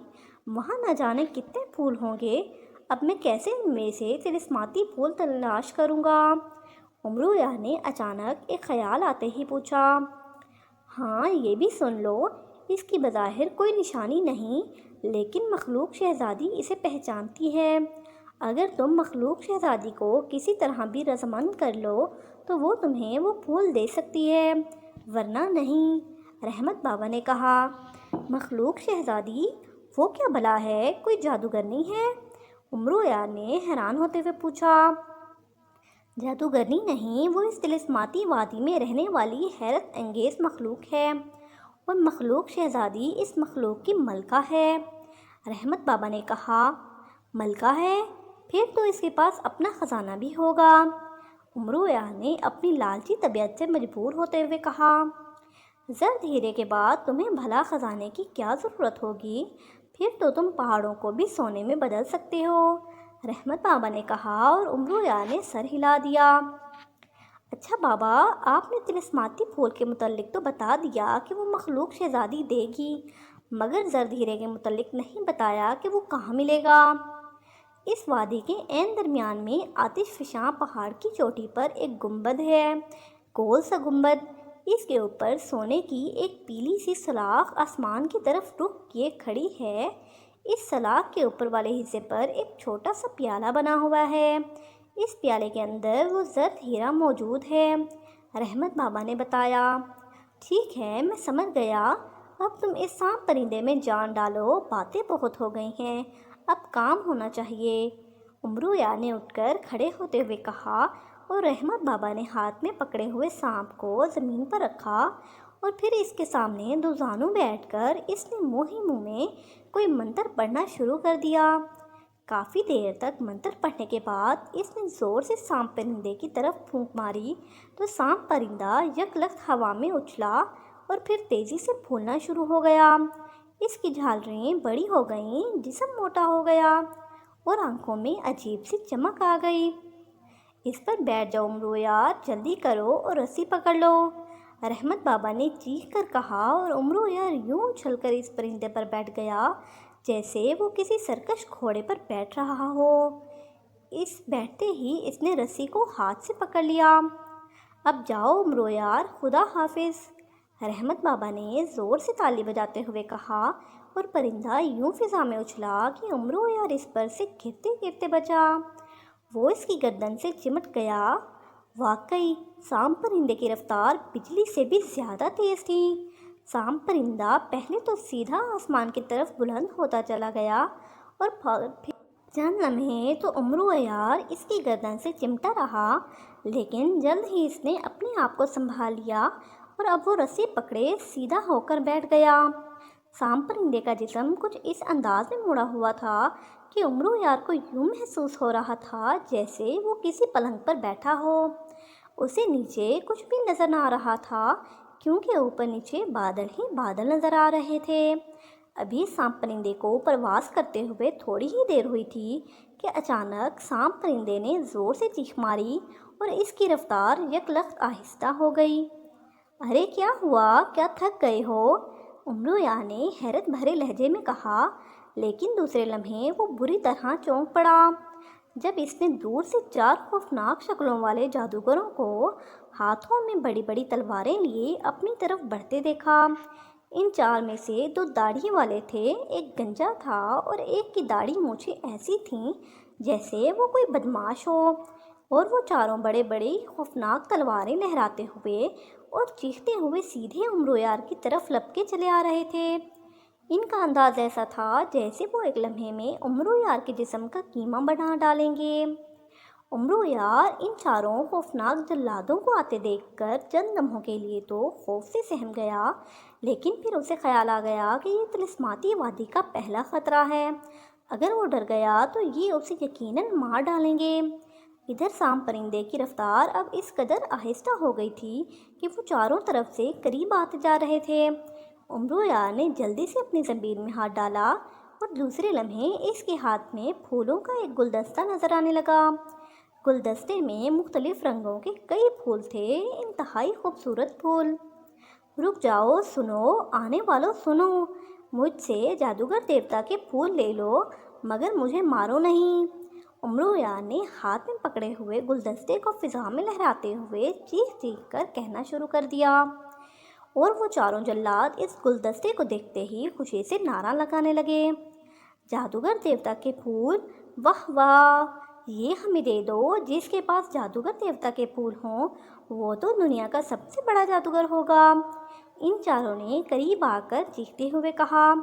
وہاں نہ جانے کتنے پھول ہوں گے، اب میں کیسے ان میں سے طلسماتی پھول تلاش کروں گا؟ امرو یار نے اچانک ایک خیال آتے ہی پوچھا۔ ہاں، یہ بھی سن لو، اس کی بظاہر کوئی نشانی نہیں، لیکن مخلوق شہزادی اسے پہچانتی ہے۔ اگر تم مخلوق شہزادی کو کسی طرح بھی رضامند کر لو تو وہ تمہیں وہ پھول دے سکتی ہے، ورنہ نہیں۔ رحمت بابا نے کہا، مخلوق شہزادی؟ وہ کیا بلا ہے، کوئی جادوگرنی ہے؟ امرو یار نے حیران ہوتے ہوئے پوچھا۔ جادوگرنی نہیں، وہ اس طلسماتی وادی میں رہنے والی حیرت انگیز مخلوق ہے، اور مخلوق شہزادی اس مخلوق کی ملکہ ہے۔ رحمت بابا نے کہا، ملکہ ہے؟ پھر تو اس کے پاس اپنا خزانہ بھی ہوگا۔ امرو یار نے اپنی لالچی طبیعت سے مجبور ہوتے ہوئے کہا، زرد ہیرے کے بعد تمہیں بھلا خزانے کی کیا ضرورت ہوگی؟ پھر تو تم پہاڑوں کو بھی سونے میں بدل سکتے ہو، رحمت بابا نے کہا، اور امرو یار نے سر ہلا دیا۔ اچھا بابا، آپ نے طلسماتی پھول کے متعلق تو بتا دیا کہ وہ مخلوق شہزادی دے گی، مگر زرد ہیرے کے متعلق نہیں بتایا کہ وہ کہاں ملے گا۔ اس وادی کے عین درمیان میں آتش فشاں پہاڑ کی چوٹی پر ایک گنبد ہے، گول سا گنبد۔ اس کے اوپر سونے کی ایک پیلی سی سلاخ آسمان کی طرف رخ کیے کھڑی ہے۔ اس سلاخ کے اوپر والے حصے پر ایک چھوٹا سا پیالہ بنا ہوا ہے، اس پیالے کے اندر وہ زرد ہیرا موجود ہے، رحمت بابا نے بتایا۔ ٹھیک ہے، میں سمجھ گیا، اب تم اس سانپ پرندے میں جان ڈالو، باتیں بہت ہو گئی ہیں، اب کام ہونا چاہیے۔ امرو یار نے اٹھ کر کھڑے ہوتے ہوئے کہا، اور رحمت بابا نے ہاتھ میں پکڑے ہوئے سانپ کو زمین پر رکھا اور پھر اس کے سامنے دو زانوں بیٹھ کر اس نے منہ ہی منہ میں کوئی منتر پڑھنا شروع کر دیا۔ کافی دیر تک منتر پڑھنے کے بعد اس نے زور سے سانپ پرندے کی طرف پھونک ماری تو سانپ پرندہ یک لخت ہوا میں اچھلا اور پھر تیزی سے پھولنا شروع ہو گیا۔ اس کی جھالریں بڑی ہو گئیں، جسم موٹا ہو گیا اور آنکھوں میں عجیب سی چمک آ گئی۔ اس پر بیٹھ جاؤ امرو یار، جلدی کرو اور رسی پکڑ لو، رحمت بابا نے چیخ کر کہا، اور امرو یار یوں اچھل کر اس پرندے پر بیٹھ گیا جیسے وہ کسی سرکش گھوڑے پر بیٹھ رہا ہو۔ اس بیٹھتے ہی اس نے رسی کو ہاتھ سے پکڑ لیا۔ اب جاؤ امرو یار، خدا حافظ، رحمت بابا نے زور سے تالی بجاتے ہوئے کہا، اور پرندہ یوں فضا میں اچھلا کہ امرو یار اس پر سے گرتے گرتے بچا۔ وہ اس کی گردن سے چمٹ گیا۔ واقعی سانپ پرندے کی رفتار بجلی سے بھی زیادہ تیز تھی۔ سانپ پرندہ پہلے تو سیدھا آسمان کی طرف بلند ہوتا چلا گیا اور پھر چند لمحے تو امرو یار اس کی گردن سے چمٹا رہا، لیکن جلد ہی اس نے اپنے آپ کو سنبھال لیا اور اب وہ رسی پکڑے سیدھا ہو کر بیٹھ گیا۔ سانپ پرندے کا جسم کچھ اس انداز میں مڑا ہوا تھا کہ امرو یار کو یوں محسوس ہو رہا تھا جیسے وہ کسی پلنگ پر بیٹھا ہو۔ اسے نیچے کچھ بھی نظر نہ آ رہا تھا کیونکہ اوپر نیچے بادل ہی بادل نظر آ رہے تھے۔ ابھی سانپ پرندے کو پرواز کرتے ہوئے تھوڑی ہی دیر ہوئی تھی کہ اچانک سانپ پرندے نے زور سے چیخ ماری اور اس کی رفتار یک لخت آہستہ ہو گئی۔ ارے کیا ہوا، کیا تھک گئے ہو، امرو یار نے حیرت بھرے لہجے میں کہا، لیکن دوسرے لمحے وہ بری طرح چونک پڑا جب اس نے دور سے چار خوفناک شکلوں والے جادوگروں کو ہاتھوں میں بڑی بڑی تلواریں لیے اپنی طرف بڑھتے دیکھا۔ ان چار میں سے دو داڑھی والے تھے، ایک گنجا تھا اور ایک کی داڑھی مونچھیں ایسی تھیں جیسے وہ کوئی بدماش ہو، اور وہ چاروں بڑے بڑے خوفناک تلواریں لہراتے ہوئے اور چیختے ہوئے سیدھے امرو یار کی طرف لپکے چلے آ رہے تھے۔ ان کا انداز ایسا تھا جیسے وہ ایک لمحے میں عمرو یار کے جسم کا کیما بنا ڈالیں گے۔ عمرو یار ان چاروں خوفناک جلادوں کو آتے دیکھ کر چند لمحوں کے لیے تو خوف سے سہم گیا، لیکن پھر اسے خیال آ گیا کہ یہ طلسماتی وادی کا پہلا خطرہ ہے۔ اگر وہ ڈر گیا تو یہ اسے یقیناً مار ڈالیں گے۔ ادھر سام پرندے کی رفتار اب اس قدر آہستہ ہو گئی تھی کہ وہ چاروں طرف سے قریب آتے جا رہے تھے۔ عمرو یار نے جلدی سے اپنی زنبیل میں ہاتھ ڈالا اور دوسرے لمحے اس کے ہاتھ میں پھولوں کا ایک گلدستہ نظر آنے لگا۔ گلدستے میں مختلف رنگوں کے کئی پھول تھے، انتہائی خوبصورت پھول۔ رک جاؤ، سنو آنے والوں سنو، مجھ سے جادوگر دیوتا کے پھول لے لو مگر مجھے مارو نہیں۔ عمرو یار نے ہاتھ میں پکڑے ہوئے گلدستے کو فضا میں لہراتے ہوئے چیخ چیخ کر کہنا شروع کر دیا، اور وہ چاروں جلاد اس گلدستے کو دیکھتے ہی خوشی سے نعرہ لگانے لگے، جادوگر دیوتا کے پھول، واہ واہ، یہ ہمیں دے دو۔ جس کے پاس جادوگر دیوتا کے پھول ہوں وہ تو دنیا کا سب سے بڑا جادوگر ہوگا۔ ان چاروں نے قریب آ کر چیختے ہوئے کہا،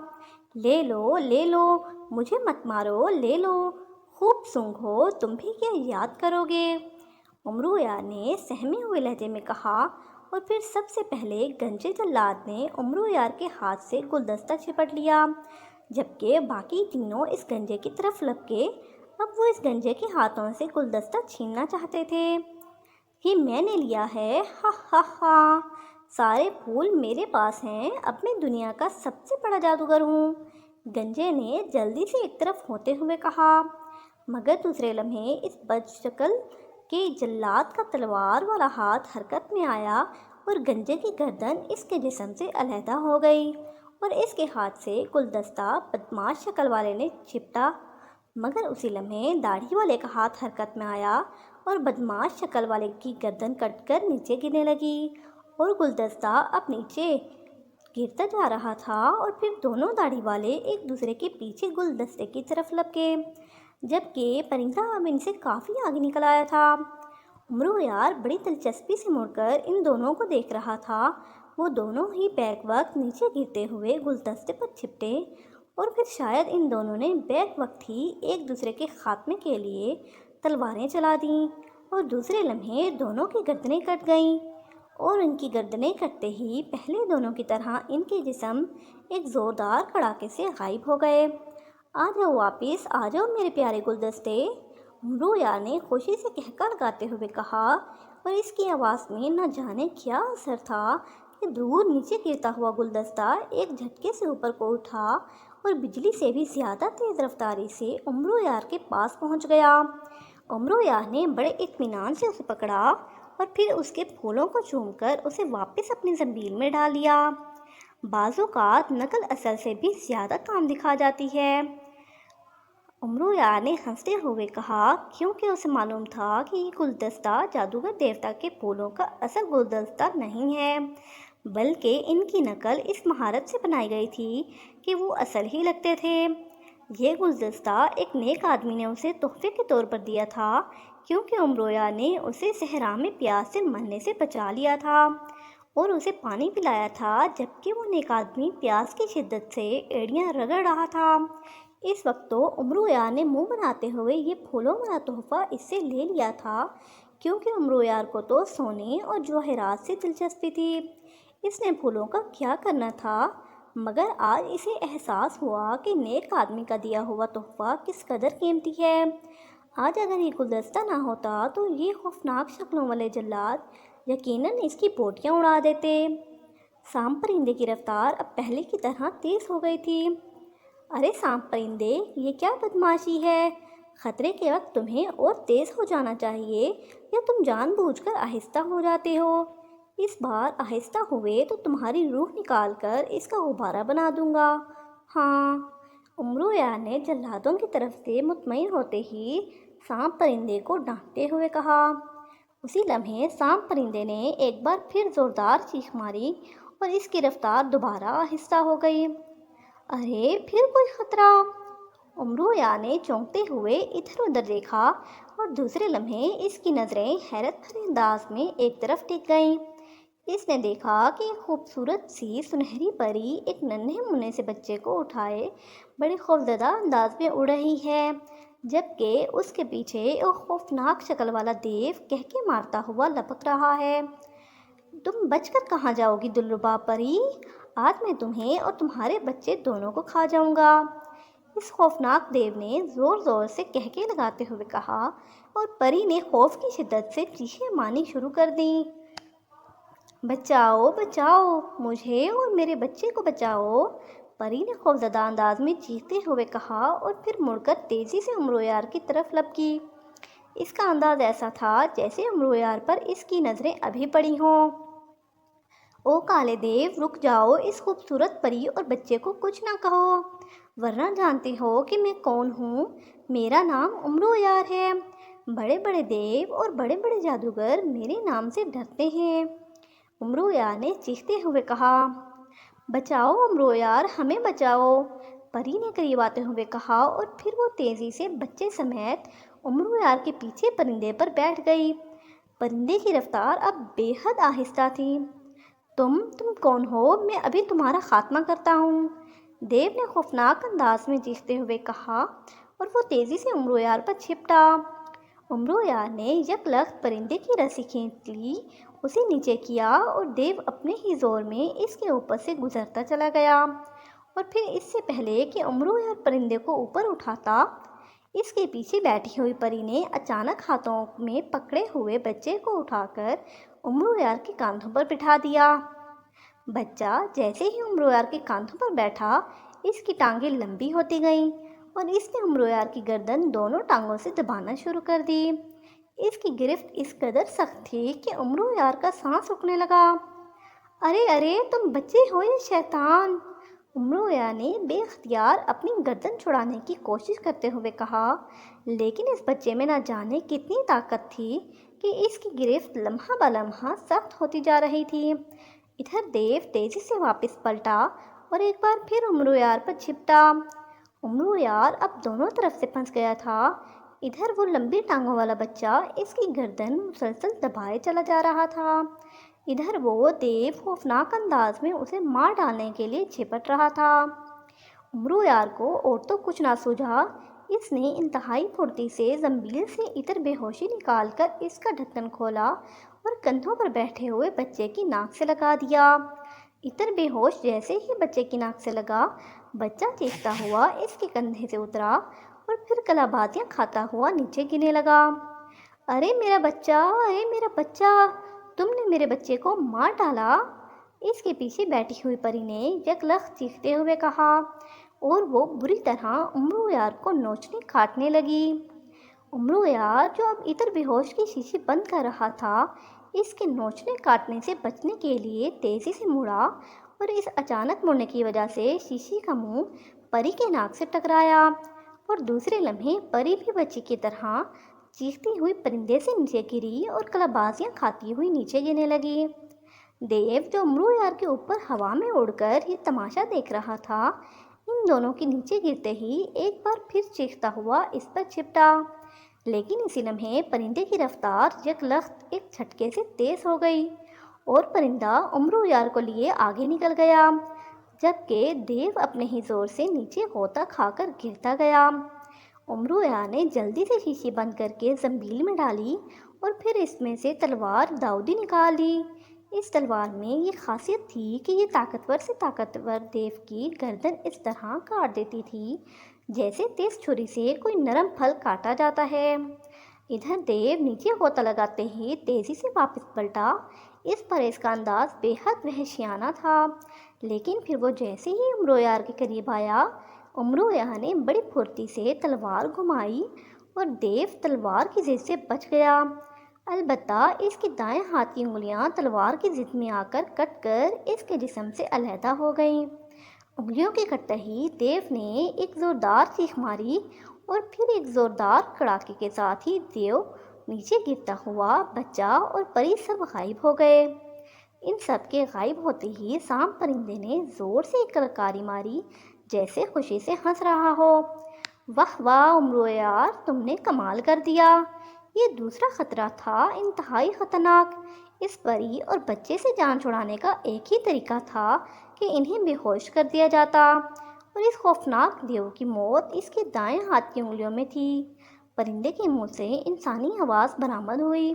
لے لو، مجھے مت مارو، لے لو، خوب سونگھو، تم بھی کیا یاد کرو گے؟ عمرو یار نے سہمے ہوئے لہجے میں کہا، اور پھر سب سے پہلے گنجے جلاد نے عمرو یار کے ہاتھ سے گلدستہ چپٹ لیا، جبکہ باقی تینوں اس گنجے کی طرف لپکے۔ اب وہ اس گنجے کے ہاتھوں سے گلدستہ چھیننا چاہتے تھے۔ یہ میں نے لیا ہے، ہا ہا ہا، سارے پھول میرے پاس ہیں، اب میں دنیا کا سب سے بڑا جادوگر ہوں، گنجے نے جلدی سے ایک طرف ہوتے ہوئے کہا، مگر دوسرے لمحے اس بد شکل کے جلاد کا تلوار والا ہاتھ حرکت میں آیا اور گنجے کی گردن اس کے جسم سے علیحدہ ہو گئی اور اس کے ہاتھ سے گلدستہ بدماش شکل والے نے چپٹا، مگر اسی لمحے داڑھی والے کا ہاتھ حرکت میں آیا اور بدماش شکل والے کی گردن کٹ کر نیچے گرنے لگی اور گلدستہ اب نیچے گرتا جا رہا تھا، اور پھر دونوں داڑھی والے ایک دوسرے کے پیچھے گلدستے کی طرف لپکے، جبکہ پرندہ اب ان سے کافی آگے نکل آیا تھا۔ عمرو یار بڑی دلچسپی سے مڑ کر ان دونوں کو دیکھ رہا تھا۔ وہ دونوں ہی بیک وقت نیچے گرتے ہوئے گلدستے پر چپٹے، اور پھر شاید ان دونوں نے بیک وقت ہی ایک دوسرے کے خاتمے کے لیے تلواریں چلا دیں، اور دوسرے لمحے دونوں کی گردنیں کٹ گئیں، اور ان کی گردنیں کٹتے ہی پہلے دونوں کی طرح ان کے جسم ایک زوردار کڑاکے سے غائب ہو گئے۔ آ جاؤ واپس، آ جاؤ میرے پیارے گلدستے، عمرو یار نے خوشی سے کہکا لگاتے ہوئے کہا، اور اس کی آواز میں نہ جانے کیا اثر تھا کہ دور نیچے گرتا ہوا گلدستہ ایک جھٹکے سے اوپر کو اٹھا اور بجلی سے بھی زیادہ تیز رفتاری سے عمرو یار کے پاس پہنچ گیا۔ عمرو یار نے بڑے اطمینان سے اسے پکڑا اور پھر اس کے پھولوں کو چوم کر اسے واپس اپنی زنبیل میں ڈال لیا۔ بعض اوقات نقل اصل سے بھی زیادہ کام دکھا جاتی ہے، عمرو یار نے ہنستے ہوئے کہا، کیونکہ اسے معلوم تھا کہ یہ گلدستہ جادوگر دیوتا کے پھولوں کا اصل گلدستہ نہیں ہے، بلکہ ان کی نقل اس مہارت سے بنائی گئی تھی کہ وہ اصل ہی لگتے تھے۔ یہ گلدستہ ایک نیک آدمی نے اسے تحفے کے طور پر دیا تھا، کیونکہ عمرو یار نے اسے صحرا میں پیاس سے مرنے سے بچا لیا تھا اور اسے پانی پلایا تھا، جبکہ وہ نیک آدمی پیاس کی شدت سے ایڑیاں رگڑ رہا تھا۔ اس وقت تو عمرو یار نے منہ بناتے ہوئے یہ پھولوں والا تحفہ اس سے لے لیا تھا، کیونکہ عمرو یار کو تو سونے اور جواہرات سے دلچسپی تھی، اس نے پھولوں کا کیا کرنا تھا۔ مگر آج اسے احساس ہوا کہ نیک آدمی کا دیا ہوا تحفہ کس قدر قیمتی ہے۔ آج اگر یہ گلدستہ نہ ہوتا تو یہ خوفناک شکلوں والے جلاد یقیناً اس کی پوٹیاں اڑا دیتے۔ سام پرندے کی رفتار اب پہلے کی طرح تیز ہو گئی تھی۔ ارے سام پرندے، یہ کیا بدماشی ہے؟ خطرے کے وقت تمہیں اور تیز ہو جانا چاہیے، یا تم جان بوجھ کر آہستہ ہو جاتے ہو؟ اس بار آہستہ ہوئے تو تمہاری روح نکال کر اس کا غبارہ بنا دوں گا۔ ہاں، عمرو یار نے جلادوں کی طرف سے مطمئن ہوتے ہی سانپ پرندے کو ڈانٹتے ہوئے کہا۔ اسی لمحے سانپ پرندے نے ایک بار پھر زوردار چیخ ماری اور اس کی رفتار دوبارہ آہستہ ہو گئی۔ ارے پھر کوئی خطرہ؟ عمرو یار نے چونکتے ہوئے ادھر ادھر دیکھا اور دوسرے لمحے اس کی نظریں حیرت بھرے انداز میں ایک طرف ٹک گئیں۔ اس نے دیکھا کہ ایک خوبصورت سی سنہری پری ایک ننھے منھے سے بچے کو اٹھائے بڑے خوفزدہ انداز میں اڑ رہی ہے، جبکہ اس کے پیچھے ایک خوفناک شکل والا دیو کہکے مارتا ہوا لپک رہا ہے۔ تم بچ کر کہاں جاؤ گی دلربا پری؟ آج میں تمہیں اور تمہارے بچے دونوں کو کھا جاؤں گا۔ اس خوفناک دیو نے زور زور سے کہکے لگاتے ہوئے کہا، اور پری نے خوف کی شدت سے چیخیں مارنی شروع کر دیں۔ بچاؤ بچاؤ، مجھے اور میرے بچے کو بچاؤ، پری نے خوفزدہ انداز میں چیختے ہوئے کہا اور پھر مڑ کر تیزی سے امرو یار کی طرف لپکی۔ اس کا انداز ایسا تھا جیسے امرو یار پر اس کی نظریں ابھی پڑی ہوں۔ او کالے دیو، رک جاؤ، اس خوبصورت پری اور بچے کو کچھ نہ کہو، ورنہ جانتے ہو کہ میں کون ہوں۔ میرا نام امرو یار ہے۔ بڑے بڑے دیو اور بڑے بڑے جادوگر میرے نام سے ڈرتے ہیں، امرو یار نے چیختے ہوئے کہا۔ بچاؤ امرو یار، ہمیں بچاؤ، پری نے قریب آتے ہوئے کہا اور پھر وہ تیزی سے بچے سمیت امرو یار کے پیچھے پرندے پر بیٹھ گئی۔ پرندے کی رفتار اب بے حد آہستہ تھی۔ تم کون ہو؟ میں ابھی تمہارا خاتمہ کرتا ہوں، دیو نے خوفناک انداز میں چیختے ہوئے کہا اور وہ تیزی سے امرو یار پر چھپٹا۔ امرو یار نے یک لخت پرندے کی رسی کھینچ لی، اسے نیچے کیا اور دیو اپنے ہی زور میں اس کے اوپر سے گزرتا چلا گیا، اور پھر اس سے پہلے کہ امرو یار پرندے کو اوپر اٹھاتا، اس کے پیچھے بیٹھی ہوئی پری نے اچانک ہاتھوں میں پکڑے ہوئے بچے کو اٹھا کر امرو یار کے کاندھوں پر بٹھا دیا۔ بچہ جیسے ہی امرو یار کے کاندھوں پر بیٹھا، اس کی ٹانگیں لمبی ہوتی گئیں اور اس نے امرو یار کی گردن دونوں ٹانگوں سے دبانا شروع کر دی۔ اس کی گرفت اس قدر سخت تھی کہ امرو یار کا سانس رکنے لگا۔ ارے ارے، تم بچے ہو یا شیطان؟ امرو یار نے بے اختیار اپنی گردن چھڑانے کی کوشش کرتے ہوئے کہا، لیکن اس بچے میں نہ جانے کتنی طاقت تھی کہ اس کی گرفت لمحہ بہ لمحہ سخت ہوتی جا رہی تھی۔ ادھر دیو تیزی سے واپس پلٹا اور ایک بار پھر امرو یار پر چھپٹا۔ امرو یار اب دونوں طرف سے پھنس گیا تھا۔ ادھر وہ لمبی ٹانگوں والا بچہ اس کی گردن مسلسل دبائے چلا جا رہا تھا، ادھر وہ دیو خوفناک انداز میں اسے مار ڈالنے کے لیے جھپٹ رہا تھا۔ امرو یار کو اور تو کچھ نہ سوجھا، اس نے انتہائی پھرتی سے زنبیل سے عطر بے ہوشی نکال کر اس کا ڈھکن کھولا اور کندھوں پر بیٹھے ہوئے بچے کی ناک سے لگا دیا۔ عطر بے ہوش جیسے ہی بچے کی ناک سے لگا، بچہ چیختا ہوا اس کے کندھے سے اترا اور پھر کلا بازیاں کھاتا ہوا نیچے گرنے لگا۔ ارے میرا بچہ، ارے میرا بچہ، تم نے میرے بچے کو مار ڈالا، اس کے پیچھے بیٹھی ہوئی پری نے یک لخت چیختے ہوئے کہا، اور وہ بری طرح امرو یار کو نوچنے کاٹنے لگی۔ امرو یار جو اب عطر بے ہوش کی شیشی بند کر رہا تھا، اس کے نوچنے کاٹنے سے بچنے کے لیے تیزی سے مڑا اور اس اچانک مڑنے کی وجہ سے شیشی کا منہ پری کے ناک سے ٹکرایا اور دوسرے لمحے پری بھی بچی کی طرح چیختی ہوئی پرندے سے نیچے گری اور کلا بازیاں کھاتی ہوئی نیچے گرنے لگی۔ دیو جو امرو یار کے اوپر ہوا میں اڑ کر یہ تماشا دیکھ رہا تھا، ان دونوں کے نیچے گرتے ہی ایک بار پھر چیختا ہوا اس پر چھپٹا، لیکن اسی لمحے پرندے کی رفتار یک لخت ایک جھٹکے سے تیز ہو گئی اور پرندہ امرو یار کو لیے آگے نکل گیا، جبکہ دیو اپنے ہی زور سے نیچے غوطہ کھا کر گرتا گیا۔ امرو یار نے جلدی سے شیشی بند کر کے زنبیل میں ڈالی اور پھر اس میں سے تلوار داؤدی نکال لی۔ اس تلوار میں یہ خاصیت تھی کہ یہ طاقتور سے طاقتور دیو کی گردن اس طرح کاٹ دیتی تھی جیسے تیز چھری سے کوئی نرم پھل کاٹا جاتا ہے۔ ادھر دیو نیچے غوطہ لگاتے ہی تیزی سے واپس پلٹا، اس پر اس کا انداز بے حد وحشیانہ تھا، لیکن پھر وہ جیسے ہی امرو یار کے قریب آیا، امرو یار نے بڑی پھرتی سے تلوار گھمائی اور دیو تلوار کی زد سے بچ گیا، البتہ اس کی دائیں ہاتھ کی انگلیاں تلوار کی زد میں آ کر کٹ کر اس کے جسم سے علیحدہ ہو گئیں۔ انگلیوں کے کٹتے ہی دیو نے ایک زوردار چیخ ماری اور پھر ایک زوردار کڑاکے کے ساتھ ہی دیو نیچے گرتا ہوا بچہ اور پری سب غائب ہو گئے۔ ان سب کے غائب ہوتے ہی سانپ پرندے نے زور سے ایک کلکاری ماری جیسے خوشی سے ہنس رہا ہو۔ واہ واہ امرو یار، تم نے کمال کر دیا، یہ دوسرا خطرہ تھا انتہائی خطرناک، اس پری اور بچے سے جان چھڑانے کا ایک ہی طریقہ تھا کہ انہیں بے ہوش کر دیا جاتا، اور اس خوفناک دیو کی موت اس کے دائیں ہاتھ کی انگلیوں میں تھی۔ پرندے کے منہ سے انسانی آواز برآمد ہوئی۔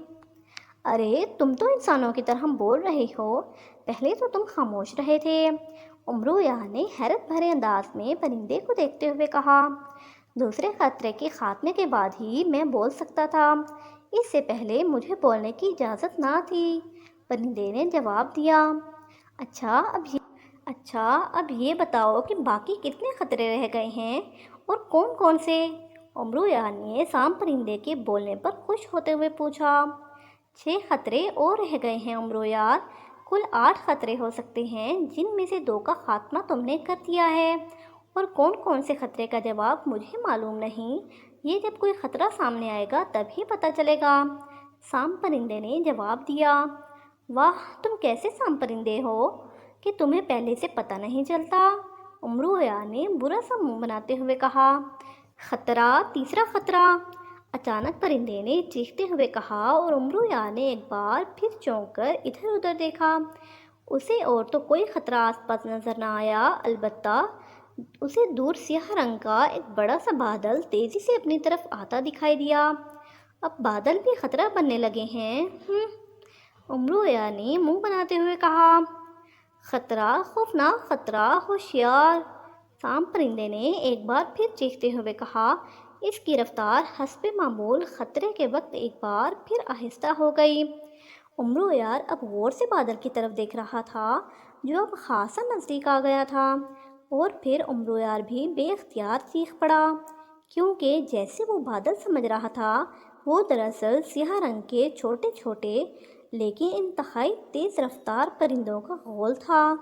ارے تم تو انسانوں کی طرح بول رہے ہو، پہلے تو تم خاموش رہے تھے، امرویا نے حیرت بھرے انداز میں پرندے کو دیکھتے ہوئے کہا۔ دوسرے خطرے کے خاتمے کے بعد ہی میں بول سکتا تھا، اس سے پہلے مجھے بولنے کی اجازت نہ تھی، پرندے نے جواب دیا۔ اچھا اب یہ بتاؤ کہ باقی کتنے خطرے رہ گئے ہیں اور کون کون سے؟ امرویا نے سام پرندے کے بولنے پر خوش ہوتے ہوئے پوچھا۔ 6 خطرے اور رہ گئے ہیں امرویا، کل 8 خطرے ہو سکتے ہیں، جن میں سے 2 کا خاتمہ تم نے کر دیا ہے، اور کون کون سے خطرے کا جواب مجھے معلوم نہیں، یہ جب کوئی خطرہ سامنے آئے گا تب ہی پتہ چلے گا، سام پرندے نے جواب دیا۔ واہ، تم کیسے سام پرندے ہو کہ تمہیں پہلے سے پتہ نہیں چلتا، امرویا نے برا سا منہ بناتے ہوئے کہا۔ خطرہ، تیسرا خطرہ، اچانک پرندے نے چیختے ہوئے کہا، اور امرویا نے ایک بار پھر چونک کر ادھر ادھر دیکھا۔ اسے اور تو کوئی خطرہ آس پاس نظر نہ آیا، البتہ اسے دور سیاہ رنگ کا ایک بڑا سا بادل تیزی سے اپنی طرف آتا دکھائی دیا۔ اب بادل بھی خطرہ بننے لگے ہیں، امرویا نے منہ بناتے ہوئے کہا۔ خطرہ، خوفناک خطرہ، ہوشیار، سام پرندے نے ایک بار پھر چیختے ہوئے کہا۔ اس کی رفتار حسب معمول خطرے کے وقت ایک بار پھر آہستہ ہو گئی۔ امرویا اب غور سے بادل کی طرف دیکھ رہا تھا، جو اب خاصا نزدیک آ گیا تھا، اور پھر امرویا بھی بے اختیار چیخ پڑا، کیونکہ جیسے وہ بادل سمجھ رہا تھا وہ دراصل سیاہ رنگ کے چھوٹے چھوٹے لیکن انتہائی تیز رفتار پرندوں کا غول تھا،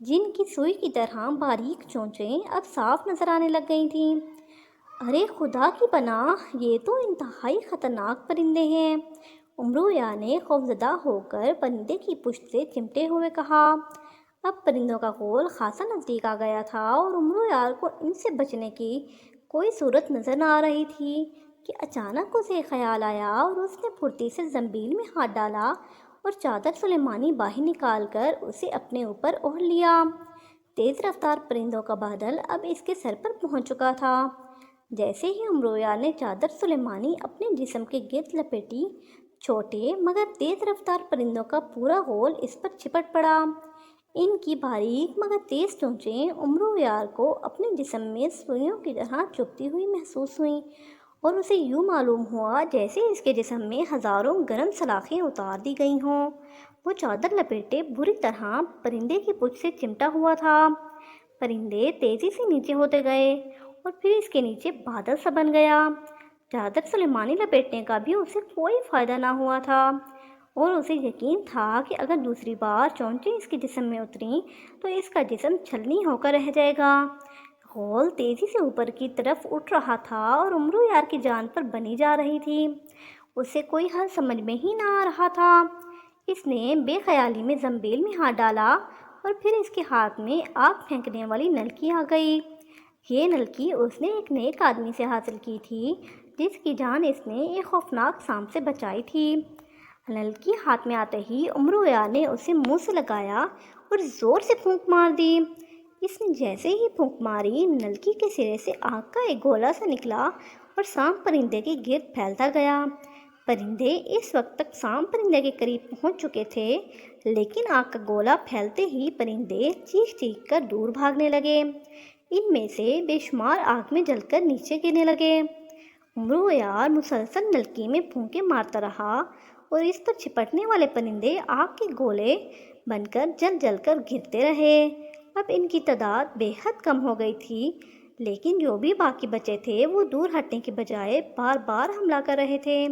جن کی سوئی کی طرح باریک چونچیں اب صاف نظر آنے لگ گئی تھیں۔ ارے خدا کی پناہ، یہ تو انتہائی خطرناک پرندے ہیں، امرویا نے خوفزدہ ہو کر پرندے کی پشت سے چمٹے ہوئے کہا۔ اب پرندوں کا غول خاصا نزدیک آ گیا تھا، اور امرویا کو ان سے بچنے کی کوئی صورت نظر نہ آ رہی تھی کہ اچانک اسے خیال آیا، اور اس نے پھرتی سے زنبیل میں ہاتھ ڈالا اور چادر سلیمانی باہر نکال کر اسے اپنے اوپر اوڑھ لیا۔ تیز رفتار پرندوں کا بادل اب اس کے سر پر پہنچ چکا تھا۔ جیسے ہی امرویا نے چادر سلیمانی اپنے جسم کے گرد لپیٹی، چھوٹے مگر تیز رفتار پرندوں کا پورا غول اس پر چپٹ پڑا۔ ان کی باریک مگر تیز چونچیں امرویا کو اپنے جسم میں سوئیوں کی طرح چبھتی ہوئی محسوس ہوئیں، اور اسے یوں معلوم ہوا جیسے اس کے جسم میں ہزاروں گرم سلاخیں اتار دی گئی ہوں۔ وہ چادر لپیٹے بری طرح پرندے کی پشت سے چمٹا ہوا تھا۔ پرندے تیزی سے نیچے ہوتے گئے، اور پھر اس کے نیچے بادل سا بن گیا۔ چادر سلیمانی لپیٹنے کا بھی اسے کوئی فائدہ نہ ہوا تھا، اور اسے یقین تھا کہ اگر دوسری بار چونچیں اس کے جسم میں اتریں تو اس کا جسم چھلنی ہو کر رہ جائے گا۔ غول تیزی سے اوپر کی طرف اٹھ رہا تھا، اور امرویا کی جان پر بنی جا رہی تھی۔ اسے کوئی حل سمجھ میں ہی نہ آ رہا تھا۔ اس نے بے خیالی میں زنبیل میں ہاتھ ڈالا، اور پھر اس کے ہاتھ میں آگ پھینکنے والی نلکی آ گئی۔ یہ نلکی اس نے ایک نیک آدمی سے حاصل کی تھی، جس کی جان اس نے ایک خوفناک سانپ سے بچائی تھی۔ نلکی ہاتھ میں آتے ہی امرویا نے اسے منہ سے لگایا اور زور سے پھونک مار دی۔ اس نے جیسے ہی پھونک ماری، نلکی کے سرے سے آگ کا ایک گولا سا نکلا اور سانپ پرندے کے گرد پھیلتا گیا۔ پرندے اس وقت تک سانپ پرندے کے قریب پہنچ چکے تھے، لیکن آگ کا گولا پھیلتے ہی پرندے چیخ چیخ کر دور بھاگنے لگے۔ ان میں سے بے شمار آگ میں جل کر نیچے گرنے لگے۔ امرویا مسلسل نلکی میں پھونکے مارتا رہا، اور اس پر چپٹنے والے پرندے آگ کے گولے بن کر جل جل کر گرتے رہے۔ اب ان کی تعداد بے حد کم ہو گئی تھی، لیکن جو بھی باقی بچے تھے وہ دور ہٹنے کے بجائے بار بار حملہ کر رہے تھے۔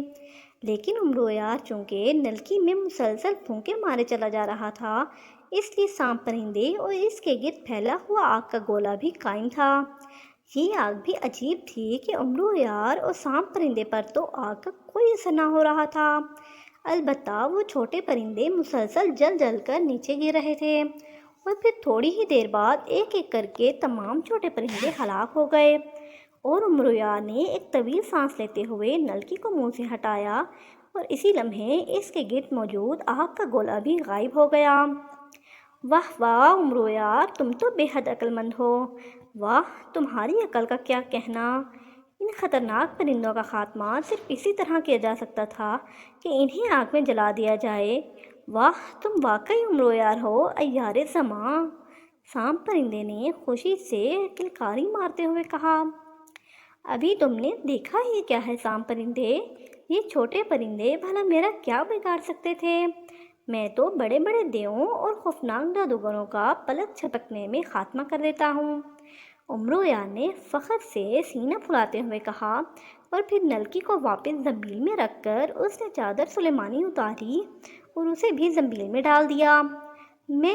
لیکن امرویا چونکہ نلکی میں مسلسل پھونکے مارے چلا جا رہا تھا، اس لیے سانپ پرندے اور اس کے گرد پھیلا ہوا آگ کا گولا بھی قائم تھا۔ یہ آگ بھی عجیب تھی کہ امرویا اور سانپ پرندے پر تو آگ کا کوئی اثر نہ ہو رہا تھا، البتہ وہ چھوٹے پرندے مسلسل جل جل کر نیچے گر رہے تھے، اور پھر تھوڑی ہی دیر بعد ایک ایک کر کے تمام چھوٹے پرندے ہلاک ہو گئے۔ اور امرویا نے ایک طویل سانس لیتے ہوئے نلکی کو منہ سے ہٹایا، اور اسی لمحے اس کے گرد موجود آگ کا گولا بھی غائب ہو گیا۔ واہ واہ امرو یار، تم تو بے حد عقل مند ہو۔ واہ، تمہاری عقل کا کیا کہنا۔ ان خطرناک پرندوں کا خاتمہ صرف اسی طرح کیا جا سکتا تھا کہ انہیں آگ میں جلا دیا جائے۔ واہ، تم واقعی امرو یار ہو عیار زماں۔ سانپ پرندے نے خوشی سے کلکاری مارتے ہوئے کہا۔ ابھی تم نے دیکھا ہی کیا ہے سانپ پرندے، یہ چھوٹے پرندے بھلا میرا کیا بگاڑ سکتے تھے؟ میں تو بڑے بڑے دیووں اور خوفناک جادوگروں کا پلک جھپکنے میں خاتمہ کر دیتا ہوں۔ امرو یار نے فخر سے سینہ پھلاتے ہوئے کہا، اور پھر نلکی کو واپس زنبیل میں رکھ کر اس نے چادر سلیمانی اتاری اور اسے بھی زنبیل میں ڈال دیا۔ میں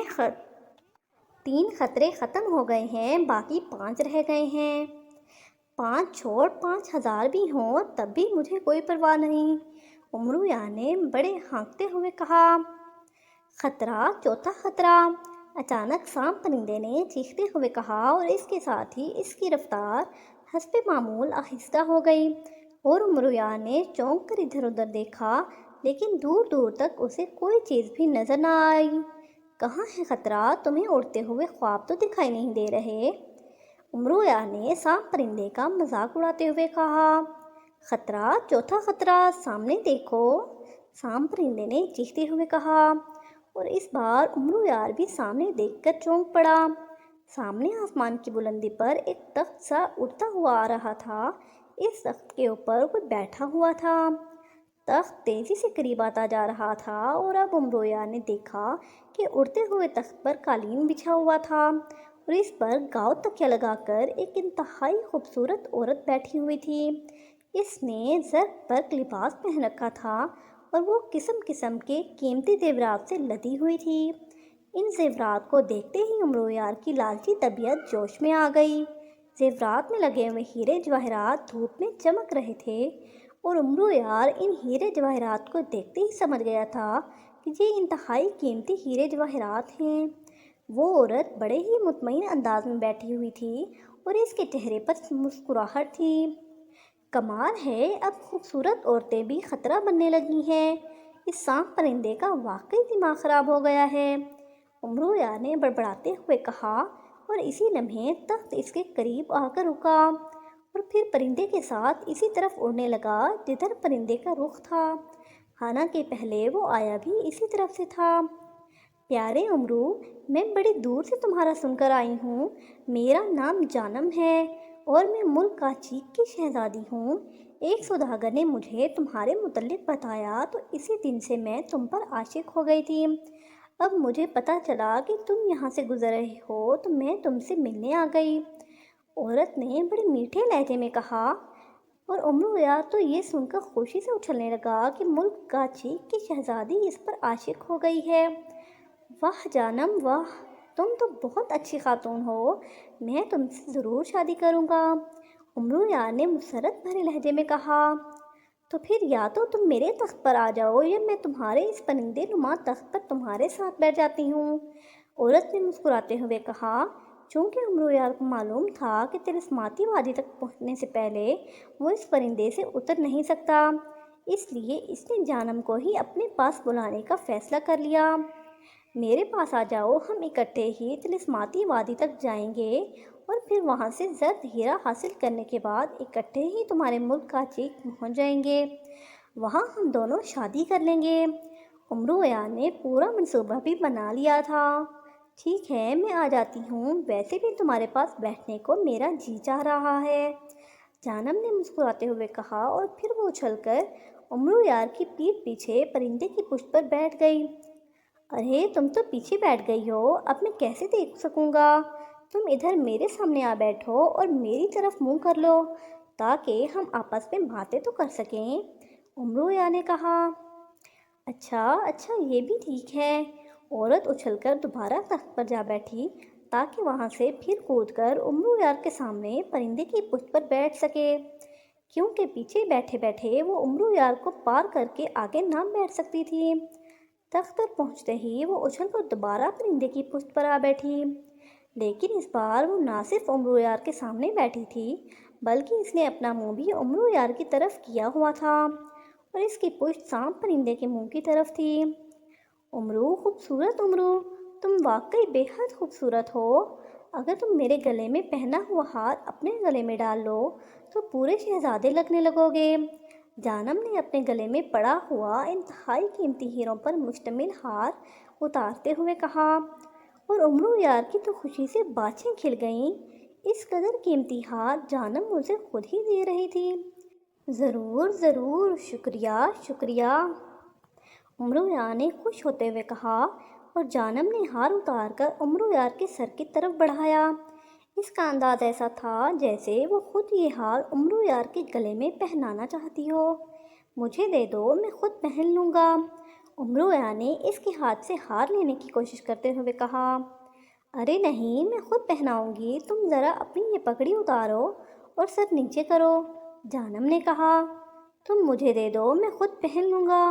3 خطرے ختم ہو گئے ہیں، باقی 5 رہ گئے ہیں۔ 5 چھوڑ 5000 بھی ہوں تب بھی مجھے کوئی پرواہ نہیں، امرو یار نے بڑے ہانکتے ہوئے کہا۔ خطرہ، چوتھا خطرہ، اچانک سانپ پرندے نے چیختے ہوئے کہا، اور اس کے ساتھ ہی اس کی رفتار حسب معمول آہستہ ہو گئی، اور امرو یار نے چونک کر ادھر ادھر دیکھا لیکن دور دور تک اسے کوئی چیز بھی نظر نہ آئی۔ کہاں ہے خطرہ؟ تمہیں اڑتے ہوئے خواب تو دکھائی نہیں دے رہے؟ امرو یار نے سانپ پرندے کا مذاق اڑاتے ہوئے کہا۔ خطرہ، چوتھا خطرہ، سامنے دیکھو، سانپ پرندے نے چیختے ہوئے کہا، اور اس بار امرو یار بھی سامنے دیکھ کر چونک پڑا۔ سامنے آسمان کی بلندی پر ایک تخت سا اڑتا ہوا آ رہا تھا۔ اس تخت کے اوپر کوئی بیٹھا ہوا تھا۔ تخت تیزی سے قریب آتا جا رہا تھا، اور اب امرو یار نے دیکھا کہ اڑتے ہوئے تخت پر قالین بچھا ہوا تھا، اور اس پر گاؤ تکیہ لگا کر ایک انتہائی خوبصورت عورت بیٹھی ہوئی تھی۔ اس نے زرق برق لباس پہن رکھا تھا، اور وہ قسم قسم کے قیمتی زیورات سے لدی ہوئی تھی۔ ان زیورات کو دیکھتے ہی امرو یار کی لالچی طبیعت جوش میں آ گئی۔ زیورات میں لگے ہوئے ہیرے جواہرات دھوپ میں چمک رہے تھے، اور امرو یار ان ہیرے جواہرات کو دیکھتے ہی سمجھ گیا تھا کہ یہ انتہائی قیمتی ہیرے جواہرات ہیں۔ وہ عورت بڑے ہی مطمئن انداز میں بیٹھی ہوئی تھی، اور اس کے چہرے پر مسکراہٹ تھی۔ کمال ہے، اب خوبصورت عورتیں بھی خطرہ بننے لگی ہیں۔ اس سانپ پرندے کا واقعی دماغ خراب ہو گیا ہے، امرو یار نے بڑبڑاتے ہوئے کہا، اور اسی لمحے تخت اس کے قریب آ کر رکا، اور پھر پرندے کے ساتھ اسی طرف اڑنے لگا جدھر پرندے کا رخ تھا، حالانکہ پہلے وہ آیا بھی اسی طرف سے تھا۔ پیارے امرو، میں بڑی دور سے تمہارا سن کر آئی ہوں۔ میرا نام جانم ہے، اور میں ملک کاچیک کی شہزادی ہوں۔ ایک سوداگر نے مجھے تمہارے متعلق بتایا تو اسی دن سے میں تم پر عاشق ہو گئی تھی۔ اب مجھے پتہ چلا کہ تم یہاں سے گزر رہے ہو تو میں تم سے ملنے آ گئی، عورت نے بڑے میٹھے لہجے میں کہا، اور امرو یار تو یہ سن کر خوشی سے اچھلنے لگا کہ ملک کاچیک کی شہزادی اس پر عاشق ہو گئی ہے۔ واہ جانم واہ، تم تو بہت اچھی خاتون ہو، میں تم سے ضرور شادی کروں گا، امرو یار نے مسرت بھرے لہجے میں کہا۔ تو پھر یا تو تم میرے تخت پر آ جاؤ، یا میں تمہارے اس پرندے نما تخت پر تمہارے ساتھ بیٹھ جاتی ہوں، عورت نے مسکراتے ہوئے کہا۔ چونکہ امرو یار کو معلوم تھا کہ طلسماتی وادی تک پہنچنے سے پہلے وہ اس پرندے سے اتر نہیں سکتا، اس لیے اس نے جانم کو ہی اپنے پاس بلانے کا فیصلہ کر لیا۔ میرے پاس آ جاؤ، ہم اکٹھے ہی طلسماتی وادی تک جائیں گے، اور پھر وہاں سے زرد ہیرا حاصل کرنے کے بعد اکٹھے ہی تمہارے ملک کاچیک پہنچ جائیں گے، وہاں ہم دونوں شادی کر لیں گے۔ امرو یار نے پورا منصوبہ بھی بنا لیا تھا۔ ٹھیک ہے، میں آ جاتی ہوں، ویسے بھی تمہارے پاس بیٹھنے کو میرا جی چاہ رہا ہے، جانم نے مسکراتے ہوئے کہا، اور پھر وہ اچھل کر امرو یار کی پیٹھ پیچھے پرندے کی پشت پر بیٹھ گئی۔ ارے تم تو پیچھے بیٹھ گئی ہو، اب میں کیسے دیکھ سکوں گا؟ تم ادھر میرے سامنے آ بیٹھو اور میری طرف منہ کر لو تاکہ ہم آپس میں باتیں تو کر سکیں، امرو یار نے کہا۔ اچھا اچھا، یہ بھی ٹھیک ہے، عورت اچھل کر دوبارہ تخت پر جا بیٹھی تاکہ وہاں سے پھر کود کر امرو یار کے سامنے پرندے کی پشت پر بیٹھ سکے، کیونکہ پیچھے بیٹھے بیٹھے وہ امرو یار کو پار کر کے آگے نہ بیٹھ سکتی تھی۔ تخت پر پہنچتے ہی وہ اچھل کر دوبارہ پرندے کی پشت پر آ بیٹھی، لیکن اس بار وہ نہ صرف امرو یار کے سامنے بیٹھی تھی بلکہ اس نے اپنا منہ بھی امرو یار کی طرف کیا ہوا تھا، اور اس کی پشت سانپ پرندے کے منہ کی طرف تھی۔ امرو، خوبصورت امرو، تم واقعی بے حد خوبصورت ہو۔ اگر تم میرے گلے میں پہنا ہوا ہار اپنے گلے میں ڈال لو تو پورے شہزادے لگنے لگو گے۔ جانم نے اپنے گلے میں پڑا ہوا انتہائی قیمتی ہیروں پر مشتمل ہار اتارتے ہوئے کہا، اور امرو یار کی تو خوشی سے باچھیں کھل گئیں۔ اس قدر قیمتی ہار جانم اسے خود ہی دے رہی تھی۔ ضرور ضرور، شکریہ شکریہ، امرو یار نے خوش ہوتے ہوئے کہا، اور جانم نے ہار اتار کر امرو یار کے سر کی طرف بڑھایا۔ اس کا انداز ایسا تھا جیسے وہ خود یہ ہار امرو یار کے گلے میں پہنانا چاہتی ہو۔ مجھے دے دو، میں خود پہن لوں گا، امرو یار نے اس کے ہاتھ سے ہار لینے کی کوشش کرتے ہوئے کہا۔ ارے نہیں، میں خود پہناؤں گی، تم ذرا اپنی یہ پگڑی اتارو اور سر نیچے کرو، جانم نے کہا۔ تم مجھے دے دو، میں خود پہن لوں گا،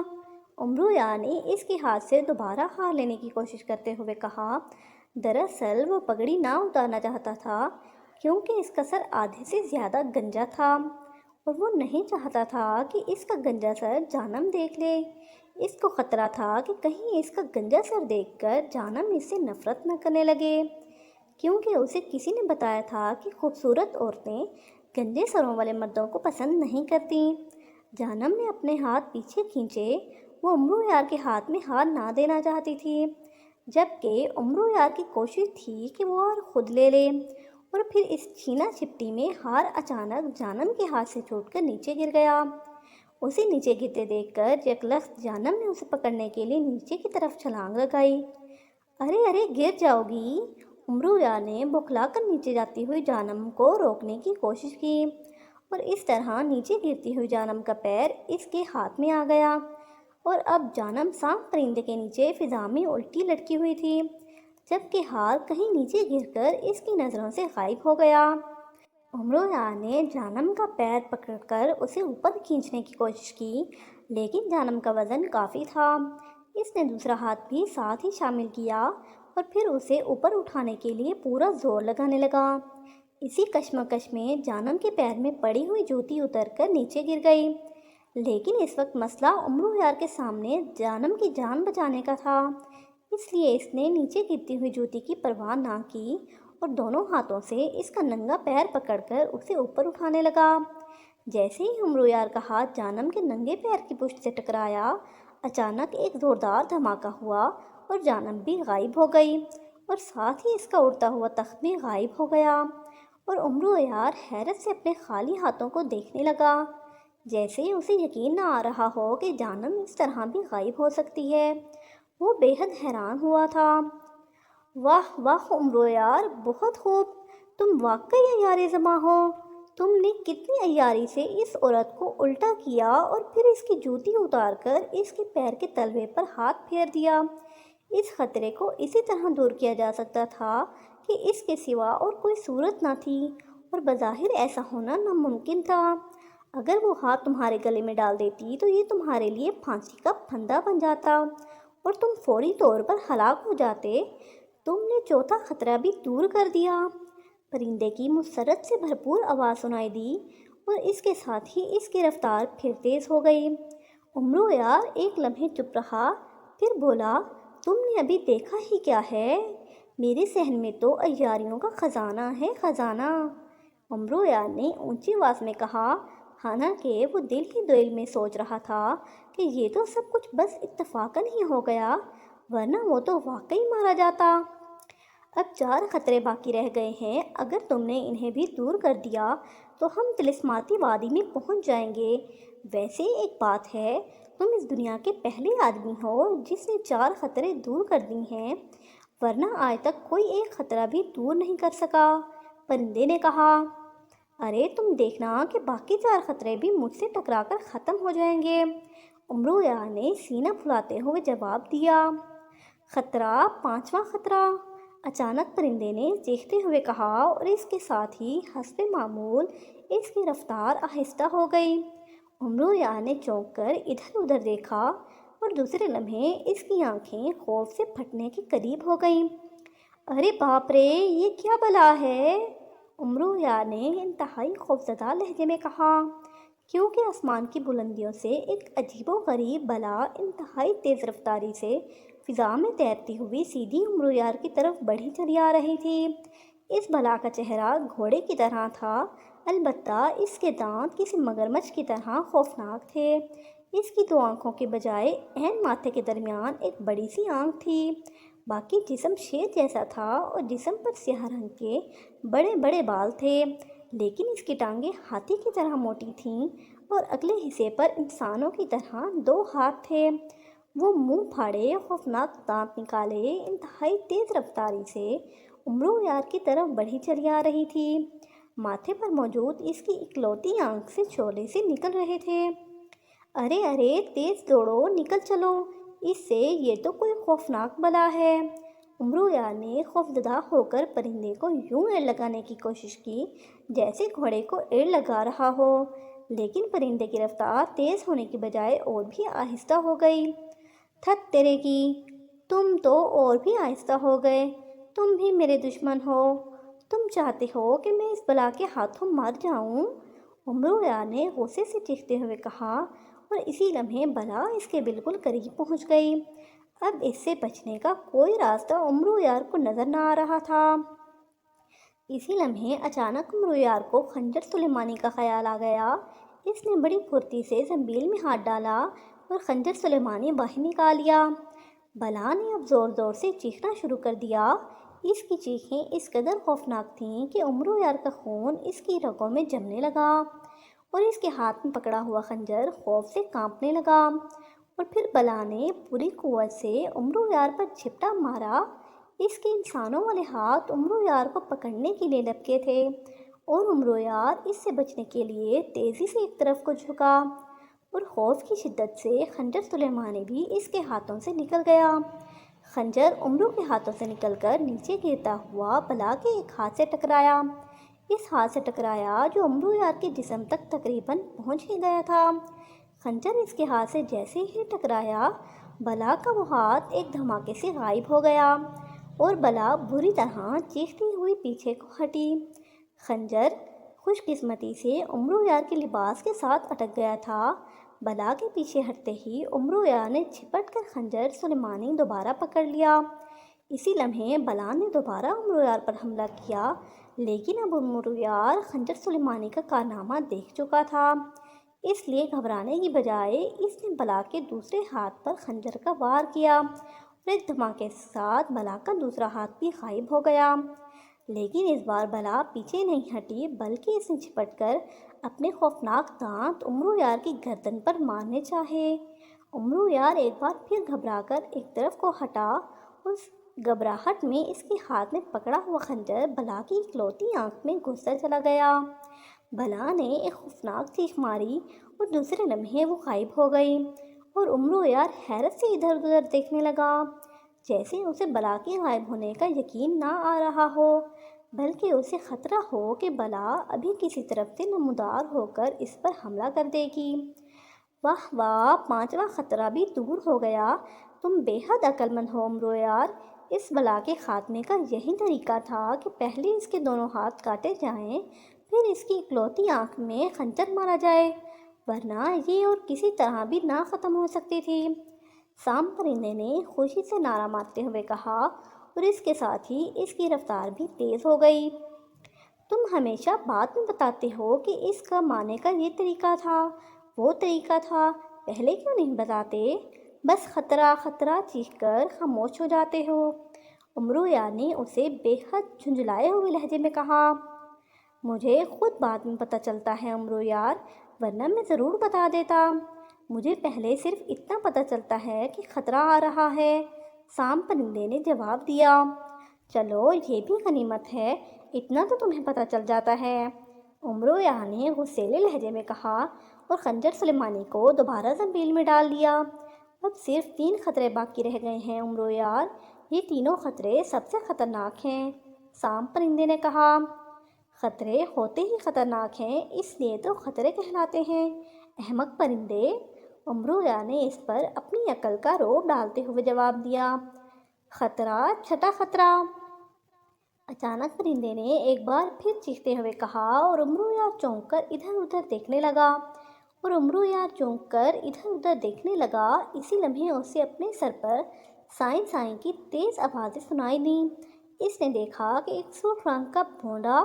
امرو یار نے اس کے ہاتھ سے دوبارہ ہار لینے کی کوشش کرتے ہوئے کہا۔ دراصل وہ پگڑی نہ اتارنا چاہتا تھا کیونکہ اس کا سر آدھے سے زیادہ گنجا تھا، اور وہ نہیں چاہتا تھا کہ اس کا گنجا سر جانم دیکھ لے۔ اس کو خطرہ تھا کہ کہیں اس کا گنجا سر دیکھ کر جانم اس سے نفرت نہ کرنے لگے، کیونکہ اسے کسی نے بتایا تھا کہ خوبصورت عورتیں گنجے سروں والے مردوں کو پسند نہیں کرتیں۔ جانم نے اپنے ہاتھ پیچھے کھینچے، وہ امرو یار کے ہاتھ میں ہار نہ دینا چاہتی تھی، جبکہ امرو یار کی کوشش تھی کہ وہ ہار خود لے لے، اور پھر اس چھینا چھپٹی میں ہار اچانک جانم کے ہاتھ سے چھوٹ کر نیچے گر گیا۔ اسے نیچے گرتے دیکھ کر یکلخت جانم نے اسے پکڑنے کے لیے نیچے کی طرف چھلانگ لگائی۔ ارے ارے، گر جاؤ گی، امرو یار نے بوکھلا کر نیچے جاتی ہوئی جانم کو روکنے کی کوشش کی، اور اس طرح نیچے گرتی ہوئی جانم کا پیر اس کے ہاتھ میں آ گیا، اور اب جانم سانپ پرندے کے نیچے فضا میں الٹی لٹکی ہوئی تھی، جبکہ ہار کہیں نیچے گر کر اس کی نظروں سے غائب ہو گیا۔ امرو یار نے جانم کا پیر پکڑ کر اسے اوپر کھینچنے کی کوشش کی، لیکن جانم کا وزن کافی تھا۔ اس نے دوسرا ہاتھ بھی ساتھ ہی شامل کیا اور پھر اسے اوپر اٹھانے کے لیے پورا زور لگانے لگا۔ اسی کشمکش میں جانم کے پیر میں پڑی ہوئی جوتی اتر کر نیچے گر گئی، لیکن اس وقت مسئلہ امرو یار کے سامنے جانم کی جان بچانے کا تھا، اس لیے اس نے نیچے گرتی ہوئی جوتی کی پرواہ نہ کی اور دونوں ہاتھوں سے اس کا ننگا پیر پکڑ کر اسے اوپر اٹھانے لگا۔ جیسے ہی امرو یار کا ہاتھ جانم کے ننگے پیر کی پشت سے ٹکرایا، اچانک ایک زوردار دھماکہ ہوا اور جانم بھی غائب ہو گئی، اور ساتھ ہی اس کا اڑتا ہوا تخت بھی غائب ہو گیا، اور امرو یار حیرت سے اپنے خالی ہاتھوں کو دیکھنے لگا، جیسے اسے یقین نہ آ رہا ہو کہ جانم اس طرح بھی غائب ہو سکتی ہے۔ وہ بے حد حیران ہوا تھا۔ واہ واہ امرو یار، بہت خوب، تم واقعی عیار زماں ہو۔ تم نے کتنی عیاری سے اس عورت کو الٹا کیا اور پھر اس کی جوتی اتار کر اس کے پیر کے تلوے پر ہاتھ پھیر دیا۔ اس خطرے کو اسی طرح دور کیا جا سکتا تھا کہ اس کے سوا اور کوئی صورت نہ تھی، اور بظاہر ایسا ہونا ناممکن تھا۔ اگر وہ ہاتھ تمہارے گلے میں ڈال دیتی تو یہ تمہارے لیے پھانسی کا پھندا بن جاتا اور تم فوری طور پر ہلاک ہو جاتے۔ تم نے چوتھا خطرہ بھی دور کر دیا، پرندے کی مسرت سے بھرپور آواز سنائی دی، اور اس کے ساتھ ہی اس کی رفتار پھر تیز ہو گئی۔ امرو یار ایک لمحے چپ رہا، پھر بولا، تم نے ابھی دیکھا ہی کیا ہے؟ میرے صحن میں تو عیاریوں کا خزانہ ہے، خزانہ، امرو یار نے اونچی آواز میں کہا، حالانکہ وہ دل ہی دل میں سوچ رہا تھا کہ یہ تو سب کچھ بس اتفاقاً ہی ہو گیا، ورنہ وہ تو واقعی مارا جاتا۔ اب 4 خطرے باقی رہ گئے ہیں، اگر تم نے انہیں بھی دور کر دیا تو ہم طلسماتی وادی میں پہنچ جائیں گے۔ ویسے ایک بات ہے، تم اس دنیا کے پہلے آدمی ہو جس نے 4 خطرے دور کر دی ہیں، ورنہ آج تک کوئی ایک خطرہ بھی دور نہیں کر سکا، پرندے نے کہا۔ ارے تم دیکھنا کہ باقی 4 خطرے بھی مجھ سے ٹکرا کر ختم ہو جائیں گے، امرو یار نے سینہ پھلاتے ہوئے جواب دیا۔ خطرہ، 5واں خطرہ، اچانک پرندے نے چیختے ہوئے کہا، اور اس کے ساتھ ہی حسب معمول اس کی رفتار آہستہ ہو گئی۔ امرو یار نے چونک کر ادھر ادھر دیکھا، اور دوسرے لمحے اس کی آنکھیں خوف سے پھٹنے کے قریب ہو گئیں۔ ارے باپ رے، یہ کیا بلا ہے؟ امرو یار نے انتہائی خوفزدہ لہجے میں کہا۔ کیونکہ آسمان کی بلندیوں سے ایک عجیب و غریب بلا انتہائی تیز رفتاری سے فضا میں تیرتی ہوئی سیدھی امرو یار کی طرف بڑھی چلی آ رہی تھی۔ اس بلا کا چہرہ گھوڑے کی طرح تھا، البتہ اس کے دانت کسی مگرمچھ کی طرح خوفناک تھے۔ اس کی دو آنکھوں کے بجائے عین ماتھے کے درمیان ایک بڑی سی آنکھ تھی۔ باقی جسم شیر جیسا تھا اور جسم پر سیاہ رنگ کے بڑے بڑے بال تھے، لیکن اس کی ٹانگیں ہاتھی کی طرح موٹی تھیں اور اگلے حصے پر انسانوں کی طرح دو ہاتھ تھے۔ وہ منہ پھاڑے خوفناک دانت نکالے انتہائی تیز رفتاری سے امرو یار کی طرف بڑھی چلی آ رہی تھی۔ ماتھے پر موجود اس کی اکلوتی آنکھ سے شعلے سے نکل رہے تھے۔ ارے ارے تیز دوڑو، نکل چلو، اس سے یہ تو کوئی خوفناک بلا ہے۔ امرو یار نے خوفزدہ ہو کر پرندے کو یوں ایڑ لگانے کی کوشش کی جیسے گھوڑے کو ایڑ لگا رہا ہو، لیکن پرندے کی رفتار تیز ہونے کی بجائے اور بھی آہستہ ہو گئی۔ تھت تیرے کی، تم تو اور بھی آہستہ ہو گئے، تم بھی میرے دشمن ہو، تم چاہتے ہو کہ میں اس بلا کے ہاتھوں مر جاؤں؟ امرو یار نے غصے سے چیختے ہوئے کہا، اور اسی لمحے بلا اس کے بالکل قریب پہنچ گئی۔ اب اس سے بچنے کا کوئی راستہ امرو یار کو نظر نہ آ رہا تھا۔ اسی لمحے اچانک امرو یار کو خنجر سلیمانی کا خیال آ گیا۔ اس نے بڑی پھرتی سے زنبیل میں ہاتھ ڈالا اور خنجر سلیمانی باہر نکال لیا۔ بلا نے اب زور زور سے چیخنا شروع کر دیا۔ اس کی چیخیں اس قدر خوفناک تھیں کہ امرو یار کا خون اس کی رگوں میں جمنے لگا اور اس کے ہاتھ میں پکڑا ہوا خنجر خوف سے کانپنے لگا۔ اور پھر بلا نے پوری قوت سے امرو یار پر جھپٹا مارا۔ اس کے انسانوں والے ہاتھ امرو یار کو پکڑنے کے لیے لپکے تھے اور امرو یار اس سے بچنے کے لیے تیزی سے ایک طرف کو جھکا اور خوف کی شدت سے خنجر سلیمانی بھی اس کے ہاتھوں سے نکل گیا۔ خنجر امرو کے ہاتھوں سے نکل کر نیچے گرتا ہوا بلا کے ایک ہاتھ سے ٹکرایا۔ اس ہاتھ سے ٹکرایا جو امرو یار کے جسم تک تقریباً پہنچ ہی گیا تھا۔ خنجر اس کے ہاتھ سے جیسے ہی ٹکرایا، بلا کا وہ ہاتھ ایک دھماکے سے غائب ہو گیا اور بلا بری طرح چیختی ہوئی پیچھے کو ہٹی۔ خنجر خوش قسمتی سے امرو یار کے لباس کے ساتھ اٹک گیا تھا۔ بلا کے پیچھے ہٹتے ہی امرو یار نے جھپٹ کر خنجر سلیمانی دوبارہ پکڑ لیا۔ اسی لمحے بلا نے دوبارہ امرو یار پر حملہ کیا، لیکن اب امرو یار خنجر سلیمانی کا کارنامہ دیکھ چکا تھا، اس لیے گھبرانے کی بجائے اس نے بلا کے دوسرے ہاتھ پر خنجر کا وار کیا اور ایک دھماکے کے ساتھ بلا کا دوسرا ہاتھ بھی غائب ہو گیا۔ لیکن اس بار بلا پیچھے نہیں ہٹی، بلکہ اس نے جھپٹ کر اپنے خوفناک دانت امرو یار کی گردن پر مارنے چاہے۔ امرو یار ایک بار پھر گھبرا کر ایک طرف کو ہٹا اور اس گھبراہٹ میں اس کے ہاتھ میں پکڑا ہوا خنجر بلا کی اکلوتی آنکھ میں گھستا چلا گیا۔ بلا نے ایک خوفناک چیخ ماری اور دوسرے لمحے وہ غائب ہو گئی اور امرو یار حیرت سے ادھر ادھر دیکھنے لگا، جیسے اسے بلا کے غائب ہونے کا یقین نہ آ رہا ہو، بلکہ اسے خطرہ ہو کہ بلا ابھی کسی طرف سے نمودار ہو کر اس پر حملہ کر دے گی۔ واہ واہ، پانچواں خطرہ بھی دور ہو گیا، تم بے حد عقل مند ہو امرو یار۔ اس بلا کے خاتمے کا یہی طریقہ تھا کہ پہلے اس کے دونوں ہاتھ کاٹے جائیں، پھر اس کی اکلوتی آنکھ میں خنجر مارا جائے، ورنہ یہ اور کسی طرح بھی نہ ختم ہو سکتی تھی۔ سام پرندے نے خوشی سے نعرہ مارتے ہوئے کہا اور اس کے ساتھ ہی اس کی رفتار بھی تیز ہو گئی۔ تم ہمیشہ بعد میں بتاتے ہو کہ اس کا مارنے کا یہ طریقہ تھا، وہ طریقہ تھا، پہلے کیوں نہیں بتاتے؟ بس خطرہ خطرہ چیخ کر خاموش ہو جاتے ہو۔ امرو یار نے اسے بے حد جھنجھلائے ہوئے لہجے میں کہا۔ مجھے خود بعد میں پتہ چلتا ہے امرو یار، ورنہ میں ضرور بتا دیتا۔ مجھے پہلے صرف اتنا پتہ چلتا ہے کہ خطرہ آ رہا ہے، سام پرندے نے جواب دیا۔ چلو یہ بھی غنیمت ہے، اتنا تو تمہیں پتہ چل جاتا ہے، امرو یار نے غصیلے لہجے میں کہا اور خنجر سلیمانی کو دوبارہ زنبیل میں ڈال دیا۔ اب صرف 3 خطرے باقی رہ گئے ہیں امرو یار، یہ تینوں خطرے سب سے خطرناک ہیں، سام پرندے نے کہا۔ خطرے ہوتے ہی خطرناک ہیں، اس لیے تو خطرے کہلاتے ہیں، احمق پرندے، امرو یار نے اس پر اپنی عقل کا روب ڈالتے ہوئے جواب دیا۔ خطرہ، چھٹا خطرہ، اچانک پرندے نے ایک بار پھر چیختے ہوئے کہا اور امرو یار چونک کر ادھر ادھر دیکھنے لگا اور عمرو یار چونک کر ادھر ادھر دیکھنے لگا۔ اسی لمحے اسے اپنے سر پر سائیں سائیں کی تیز آوازیں سنائی دیں۔ اس نے دیکھا کہ ایک سرخ رنگ کا بھونڈا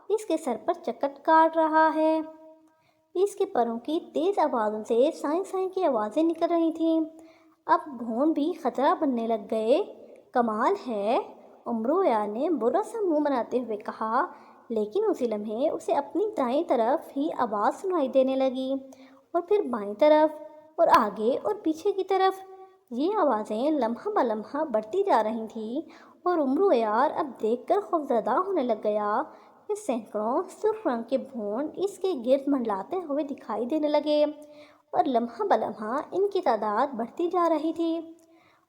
اس کے سر پر چکر کاٹ رہا ہے۔ اس کے پروں کی تیز آوازوں سے سائیں سائیں کی آوازیں نکل رہی تھیں۔ اب بھونڈ بھی خطرہ بننے لگ گئے۔ کمال ہے، عمرو یار نے برا سا منہ بناتے ہوئے کہا، لیکن اسی لمحے اسے اپنی دائیں طرف ہی آواز سنائی دینے لگی، اور پھر بائیں طرف، اور آگے اور پیچھے کی طرف۔ یہ آوازیں لمحہ بہ لمحہ بڑھتی جا رہی تھیں، اور عمرو یار اب دیکھ کر خوفزدہ ہونے لگ گیا کہ سینکڑوں سرخ رنگ کے بھونڈ اس کے گرد منڈلاتے ہوئے دکھائی دینے لگے، اور لمحہ بہ لمحہ ان کی تعداد بڑھتی جا رہی تھی۔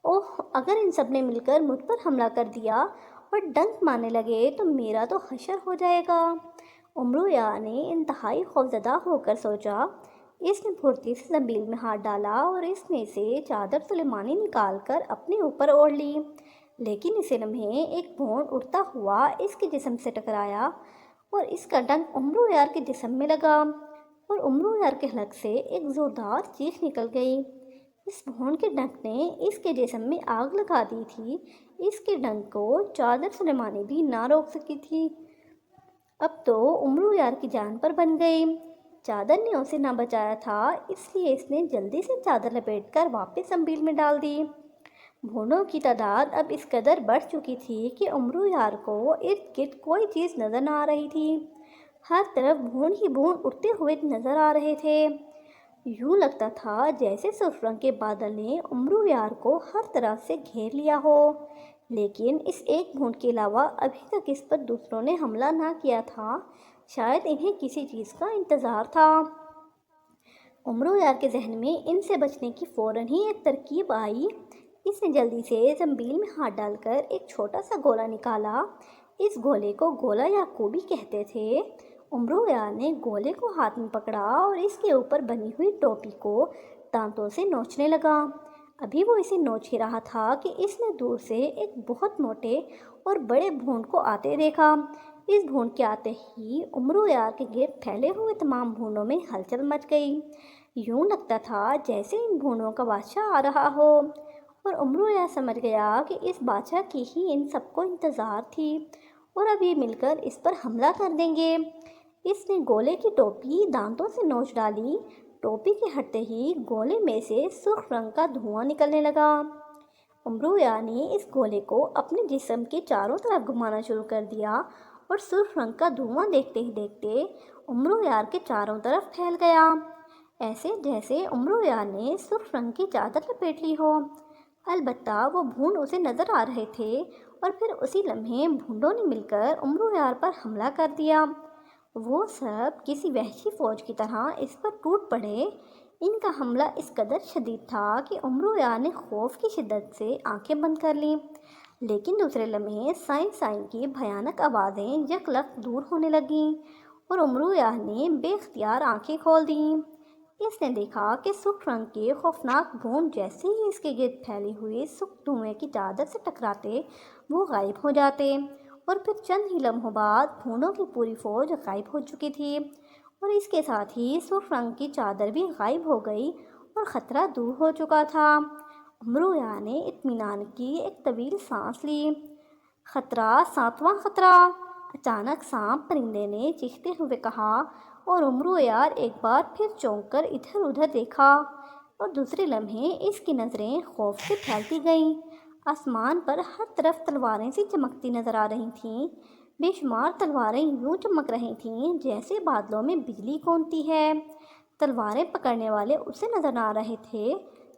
اوہ، اگر ان سب نے مل کر مجھ پر حملہ کر دیا اور ڈنک مارنے لگے تو میرا تو حشر ہو جائے گا۔ عمرو یار نے انتہائی خوفزدہ ہو کر سوچا۔ اس نے پھرتی سے زنبیل میں ہاتھ ڈالا اور اس میں سے چادر سلیمانی نکال کر اپنے اوپر اوڑھ لی، لیکن اسی لمحے ایک بھونڈ اڑتا ہوا اس کے جسم سے ٹکرایا، اور اس کا ڈنک عمرو یار کے جسم میں لگا، اور عمرو یار کے حلق سے ایک زوردار چیخ نکل گئی۔ اس بھونڈ کے ڈنک نے اس کے جسم میں آگ لگا دی تھی۔ اس کے ڈنک کو چادر سلیمانی بھی نہ روک سکی تھی۔ اب تو عمرو یار کی جان پر بن گئی۔ چادر نے اسے نہ بچایا تھا، اس لیے اس نے جلدی سے چادر لپیٹ کر واپس زنبیل میں ڈال دی۔ بھونڈوں کی تعداد اب اس قدر بڑھ چکی تھی کہ عمرو یار کو ارد گرد کوئی چیز نظر نہ آ رہی تھی۔ ہر طرف بھونڈ ہی بھونڈ اڑتے ہوئے نظر آ رہے تھے۔ یوں لگتا تھا جیسے سرخ رنگ کے بادل نے عمرو یار کو ہر طرف سے گھیر لیا ہو، لیکن اس ایک بھونڈ کے علاوہ ابھی تک اس پر دوسروں نے حملہ نہ کیا تھا۔ شاید انہیں کسی چیز کا انتظار تھا۔ عمرو یار کے ذہن میں ان سے بچنے کی فوراً ہی ایک ترکیب آئی۔ اس نے جلدی سے زنبیل میں ہاتھ ڈال کر ایک چھوٹا سا گولا نکالا۔ اس گولے کو گولا یعقوبی کہتے تھے۔ عمرو یار نے گولے کو ہاتھ میں پکڑا اور اس کے اوپر بنی ہوئی ٹوپی کو دانتوں سے نوچنے لگا۔ ابھی وہ اسے نوچ ہی رہا تھا کہ اس نے دور سے ایک بہت موٹے اور بڑے بھونڈ کو آتے دیکھا۔ اس بھونڈ کے آتے ہی عمرو یار کے گرد پھیلے ہوئے تمام بھونڈوں میں ہلچل مچ گئی۔ یوں لگتا تھا جیسے ان بھونڈوں کا بادشاہ آ رہا ہو، اور عمرو یار سمجھ گیا کہ اس بادشاہ کی ہی ان سب کو انتظار تھی، اور اب یہ مل کر اس پر حملہ کر دیں گے۔ اس نے گولے کی ٹوپی دانتوں سے نوچ ڈالی۔ ٹوپی کے ہٹتے ہی گولے میں سے سرخ رنگ کا دھواں نکلنے لگا۔ عمرو یار نے اس گولے کو اپنے جسم کے چاروں طرف گھمانا شروع کر دیا، اور سرخ رنگ کا دھواں دیکھتے ہی دیکھتے عمرو یار کے چاروں طرف پھیل گیا، ایسے جیسے عمرو یار نے سرخ رنگ کی چادر لپیٹ لی ہو۔ البتہ وہ بھونڈ اسے نظر آ رہے تھے، اور پھر اسی لمحے بھونڈوں نے مل کر عمرو یار پر حملہ کر دیا۔ وہ سب کسی وحشی فوج کی طرح اس پر ٹوٹ پڑے۔ ان کا حملہ اس قدر شدید تھا کہ عمرو یار نے خوف کی شدت سے آنکھیں بند کر لیں، لیکن دوسرے لمحے سائیں سائیں کی بھیانک آوازیں یکلخت دور ہونے لگیں، اور عمرو یار نے بے اختیار آنکھیں کھول دیں۔ اس نے دیکھا کہ سرخ رنگ کے خوفناک بھونڈ جیسے ہی اس کے گرد پھیلی ہوئی سرخ دھوئیں کی چادر سے ٹکراتے وہ غائب ہو جاتے، اور پھر چند ہی لمحوں بعد بھونڈوں کی پوری فوج غائب ہو چکی تھی، اور اس کے ساتھ ہی سرخ رنگ کی چادر بھی غائب ہو گئی، اور خطرہ دور ہو چکا تھا۔ عمرو یار نے اطمینان کی ایک طویل سانس لی۔ خطرہ، ساتواں خطرہ! اچانک سانپ پرندے نے چیختے ہوئے کہا، اور عمرو یار ایک بار پھر چونک کر ادھر ادھر دیکھا، اور دوسرے لمحے اس کی نظریں خوف سے پھیلتی گئیں۔ آسمان پر ہر طرف تلواریں سی چمکتی نظر آ رہی تھیں۔ بے شمار تلواریں یوں چمک رہی تھیں جیسے بادلوں میں بجلی کونتی ہے۔ تلواریں پکڑنے والے اسے نظر نہ آ رہے تھے،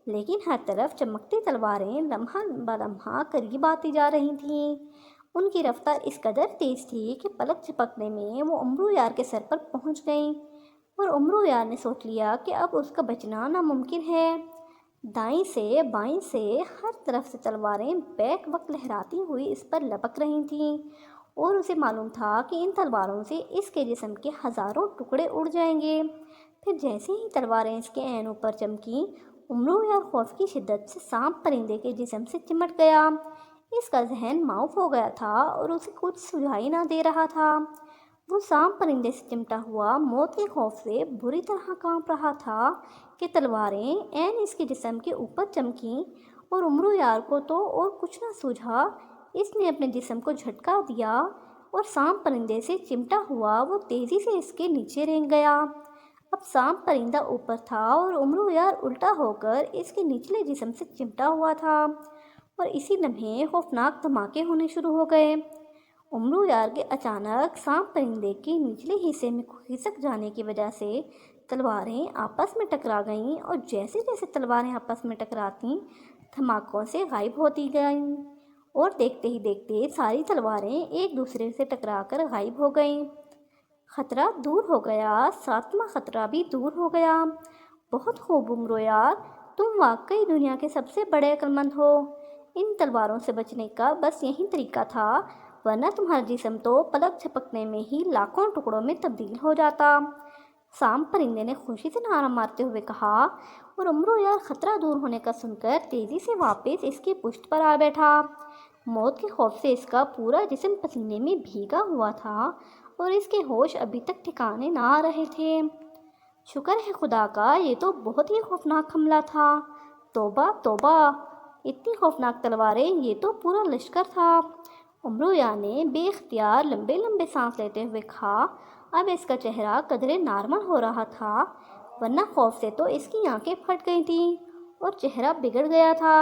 لیکن ہر طرف چمکتی تلواریں لمحہ بہ لمحہ قریب آتی جا رہی تھیں۔ ان کی رفتار اس قدر تیز تھی کہ پلک جھپکنے میں وہ عمرو یار کے سر پر پہنچ گئیں، اور عمرو یار نے سوچ لیا کہ اب اس کا بچنا ناممکن ہے۔ دائیں سے بائیں سے ہر طرف سے تلواریں بیک وقت لہراتی ہوئی اس پر لپک رہی تھیں، اور اسے معلوم تھا کہ ان تلواروں سے اس کے جسم کے ہزاروں ٹکڑے اڑ جائیں گے۔ پھر جیسے ہی تلواریں اس کے عین اوپر چمکیں، عمرو یار خوف کی شدت سے سانپ پرندے کے جسم سے چمٹ گیا۔ اس کا ذہن معاف ہو گیا تھا، اور اسے کچھ سجھائی نہ دے رہا تھا۔ وہ سانپ پرندے سے چمٹا ہوا موت کے خوف سے بری طرح کانپ رہا تھا کہ تلواریں عین اس کے جسم کے اوپر چمکیں اور عمرو یار کو تو اور کچھ نہ سوجھا۔ اس نے اپنے جسم کو جھٹکا دیا اور سانپ پرندے سے چمٹا ہوا وہ تیزی سے اس کے نیچے رینگ گیا۔ اب سانپ پرندہ اوپر تھا اور عمرو یار الٹا ہو کر اس کے نچلے جسم سے چمٹا ہوا تھا، اور اسی لمحے خوفناک دھماکے ہونے شروع ہو گئے۔ عمرو یار کے اچانک سانپ پرندے کے نچلے حصے میں کھسک جانے کی وجہ سے تلواریں آپس میں ٹکرا گئیں، اور جیسے جیسے تلواریں آپس میں ٹکراتیں دھماکوں سے غائب ہوتی گئیں، اور دیکھتے ہی دیکھتے ساری تلواریں ایک دوسرے سے ٹکرا کر غائب ہو گئیں۔ خطرہ دور ہو گیا، ساتواں خطرہ بھی دور ہو گیا۔ بہت خوب عمرو یار، تم واقعی دنیا کے سب سے بڑے عقلمند ہو۔ ان تلواروں سے بچنے کا بس یہی طریقہ تھا، ورنہ تمہارا جسم تو پلک جھپکنے میں ہی لاکھوں ٹکڑوں میں تبدیل ہو جاتا۔ سانپ پرندے نے خوشی سے نعرہ مارتے ہوئے کہا، اور عمرو یار خطرہ دور ہونے کا سن کر تیزی سے واپس اس کی پشت پر آ بیٹھا۔ موت کے خوف سے اس کا پورا جسم پسینے میں بھیگا ہوا تھا، اور اس کے ہوش ابھی تک ٹھکانے نہ آ رہے تھے۔ شکر ہے خدا کا، یہ تو بہت ہی خوفناک حملہ تھا۔ توبہ توبہ، اتنی خوفناک تلواریں، یہ تو پورا لشکر تھا۔ عمرو یار نے بے اختیار لمبے لمبے سانس لیتے ہوئے کہا۔ اب اس کا چہرہ قدرے نارمل ہو رہا تھا، ورنہ خوف سے تو اس کی آنکھیں پھٹ گئی تھیں اور چہرہ بگڑ گیا تھا۔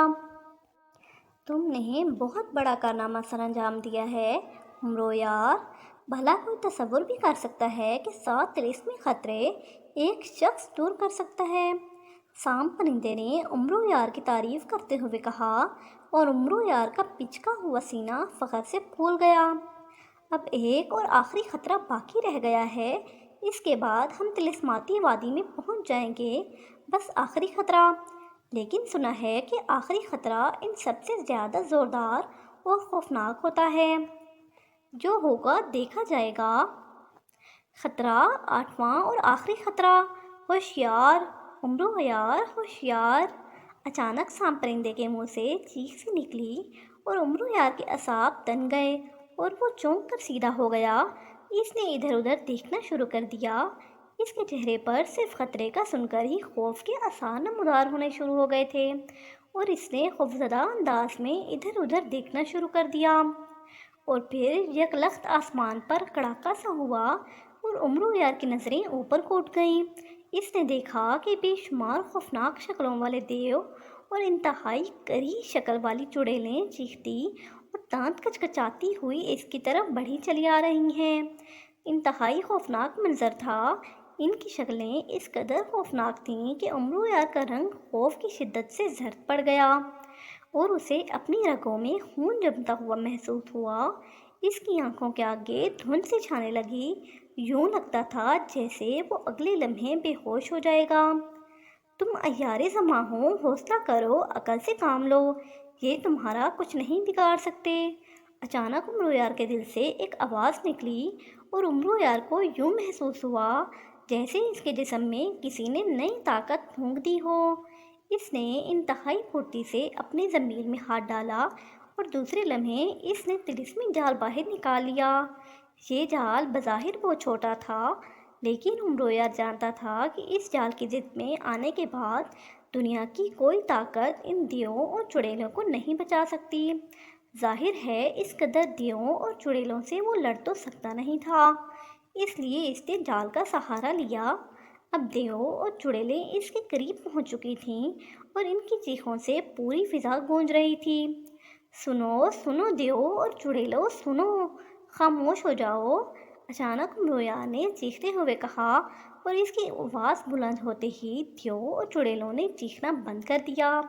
تم نے بہت بڑا کارنامہ سر انجام دیا ہے عمرو یار۔ بھلا کوئی تصور بھی کر سکتا ہے کہ 7 طلسمی خطرے ایک شخص دور کر سکتا ہے؟ سانپ پرندے نے عمرو یار کی تعریف کرتے ہوئے کہا، اور عمرو یار کا پچکا ہوا سینہ فخر سے پھول گیا۔ اب ایک اور آخری خطرہ باقی رہ گیا ہے، اس کے بعد ہم طلسماتی وادی میں پہنچ جائیں گے۔ بس آخری خطرہ، لیکن سنا ہے کہ آخری خطرہ ان سب سے زیادہ زوردار اور خوفناک ہوتا ہے۔ جو ہوگا دیکھا جائے گا۔ خطرہ 8واں اور آخری خطرہ، ہوشیار عمرو یار ہوشیار۔ اچانک سانپ پرندے کے منہ سے چیخ سی نکلی، اور عمرو یار کے اعصاب تن گئے اور وہ چونک کر سیدھا ہو گیا۔ اس نے ادھر ادھر دیکھنا شروع کر دیا۔ اس کے چہرے پر صرف خطرے کا سن کر ہی خوف کے آثار نمودار ہونے شروع ہو گئے تھے، اور اس نے خوفزدہ انداز میں ادھر ادھر دیکھنا شروع کر دیا۔ اور پھر یکلخت آسمان پر کڑاکا سا ہوا، اور عمرو یار کی نظریں اوپر کو اٹھ گئیں۔ اس نے دیکھا کہ بے شمار خوفناک شکلوں والے دیو اور انتہائی کری شکل والی چڑیلیں چیختی اور دانت کچکچاتی ہوئی اس کی طرف بڑھی چلی آ رہی ہیں۔ انتہائی خوفناک منظر تھا۔ ان کی شکلیں اس قدر خوفناک تھیں کہ عمرو یار کا رنگ خوف کی شدت سے زرد پڑ گیا، اور اسے اپنی رگوں میں خون جمتا ہوا محسوس ہوا۔ اس کی آنکھوں کے آگے دھند سی چھانے لگی، یوں لگتا تھا جیسے وہ اگلے لمحے بے ہوش ہو جائے گا۔ تم عیار زماں ہو، حوصلہ کرو، عقل سے کام لو، یہ تمہارا کچھ نہیں بگاڑ سکتے۔ اچانک عمرو یار کے دل سے ایک آواز نکلی، اور عمرو یار کو یوں محسوس ہوا جیسے اس کے جسم میں کسی نے نئی طاقت پھونک دی ہو۔ اس نے انتہائی پھرتی سے اپنے ضمیر میں ہاتھ ڈالا، اور دوسرے لمحے اس نے طلسمی جال باہر نکال لیا۔ یہ جال بظاہر بہت چھوٹا تھا، لیکن عمرو یار جانتا تھا کہ اس جال کی ضد میں آنے کے بعد دنیا کی کوئی طاقت ان دیووں اور چڑیلوں کو نہیں بچا سکتی۔ ظاہر ہے اس قدر دیووں اور چڑیلوں سے وہ لڑ تو سکتا نہیں تھا، اس لیے اس نے جال کا سہارا لیا۔ اب دیووں اور چڑیلیں اس کے قریب پہنچ چکی تھیں، اور ان کی چیخوں سے پوری فضا گونج رہی تھی۔ سنو سنو دیووں اور چڑیلوں، سنو، خاموش ہو جاؤ، اچانک عمرو یار نے چیختے ہوئے کہا، اور اس کی آواز بلند ہوتے ہی دیووں اور چڑیلوں نے چیخنا بند کر دیا۔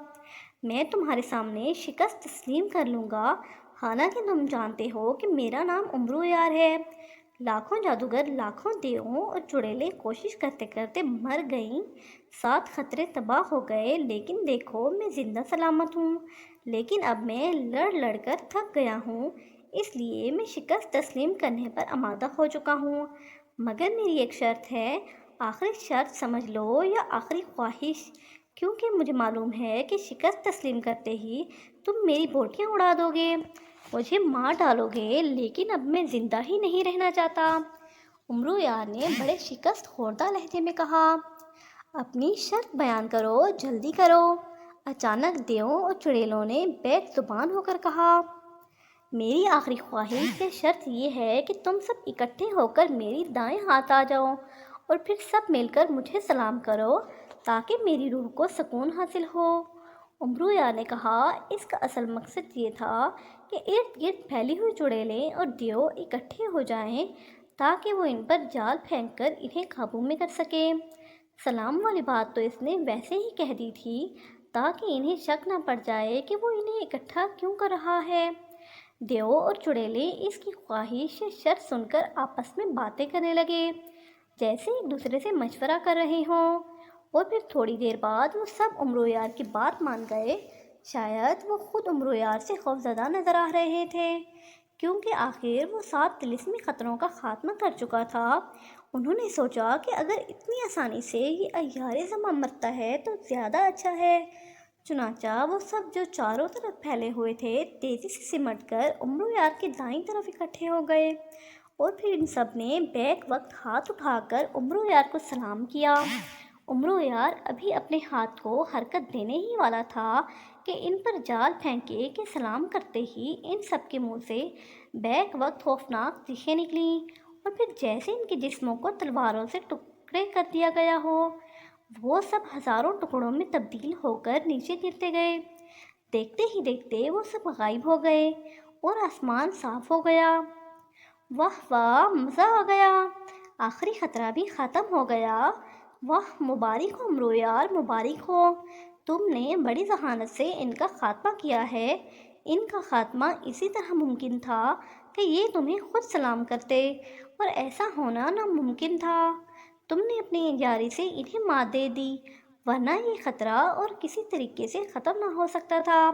میں تمہارے سامنے شکست تسلیم کر لوں گا، حالانکہ تم جانتے ہو کہ میرا نام عمرو یار ہے۔ لاکھوں جادوگر، لاکھوں دیووں اور چڑیلیں کوشش کرتے کرتے مر گئیں، 7 خطرے تباہ ہو گئے، لیکن دیکھو میں زندہ سلامت ہوں۔ لیکن اب میں لڑ لڑ کر تھک گیا ہوں، اس لیے میں شکست تسلیم کرنے پر آمادہ ہو چکا ہوں، مگر میری ایک شرط ہے۔ آخری شرط سمجھ لو یا آخری خواہش، کیونکہ مجھے معلوم ہے کہ شکست تسلیم کرتے ہی تم میری بوٹیاں اڑا دو گے، مجھے مار ڈالو گے، لیکن اب میں زندہ ہی نہیں رہنا چاہتا۔ امرو یار نے بڑے شکست خوردہ لہجے میں کہا۔ اپنی شرط بیان کرو، جلدی کرو۔ اچانک دیو اور چڑیلوں نے بیک زبان ہو کر کہا۔ میری آخری خواہش یا شرط یہ ہے کہ تم سب اکٹھے ہو کر میری دائیں ہاتھ آ جاؤ اور پھر سب مل کر مجھے سلام کرو تاکہ میری روح کو سکون حاصل ہو۔ امرو یار نے کہا، اس کا اصل مقصد یہ تھا کہ ارد گرد پھیلی ہوئی چڑیلیں اور دیو اکٹھے ہو جائیں تاکہ وہ ان پر جال پھینک کر انہیں قابو میں کر سکے۔ سلام والی بات تو اس نے ویسے ہی کہہ دی تھی تاکہ انہیں شک نہ پڑ جائے کہ وہ انہیں اکٹھا کیوں کر رہا ہے۔ دیو اور چڑیلیں اس کی خواہش یا شرط سن کر آپس میں باتیں کرنے لگے، جیسے ایک دوسرے سے مشورہ کر رہے ہوں، اور پھر تھوڑی دیر بعد وہ سب امرو یار کی بات مان گئے۔ شاید وہ خود امرو یار سے خوفزدہ نظر آ رہے تھے، کیونکہ آخر وہ 7 طلسمی خطروں کا خاتمہ کر چکا تھا۔ انہوں نے سوچا کہ اگر اتنی آسانی سے یہ عیار زماں مرتا ہے تو زیادہ اچھا ہے۔ چنانچہ وہ سب جو چاروں طرف پھیلے ہوئے تھے تیزی سے سمٹ کر امرو یار کے دائیں طرف اکٹھے ہو گئے، اور پھر ان سب نے بیک وقت ہاتھ اٹھا کر امرو یار کو سلام کیا۔ امرو یار ابھی اپنے ہاتھ کو حرکت دینے ہی والا تھا کہ ان پر جال پھینکے کہ سلام کرتے ہی ان سب کے منہ سے بیک وقت خوفناک چیخیں نکلیں، اور پھر جیسے ان کے جسموں کو تلواروں سے ٹکڑے کر دیا گیا ہو، وہ سب ہزاروں ٹکڑوں میں تبدیل ہو کر نیچے گرتے گئے۔ دیکھتے ہی دیکھتے وہ سب غائب ہو گئے اور آسمان صاف ہو گیا۔ واہ واہ، مزہ آ گیا! آخری خطرہ بھی ختم ہو گیا۔ واہ، مبارک ہو امرو یار، مبارک ہو! تم نے بڑی ذہانت سے ان کا خاتمہ کیا ہے۔ ان کا خاتمہ اسی طرح ممکن تھا کہ یہ تمہیں خود سلام کرتے، اور ایسا ہونا ناممکن تھا۔ تم نے اپنی یاری سے انہیں مات دے دی، ورنہ یہ خطرہ اور کسی طریقے سے ختم نہ ہو سکتا تھا۔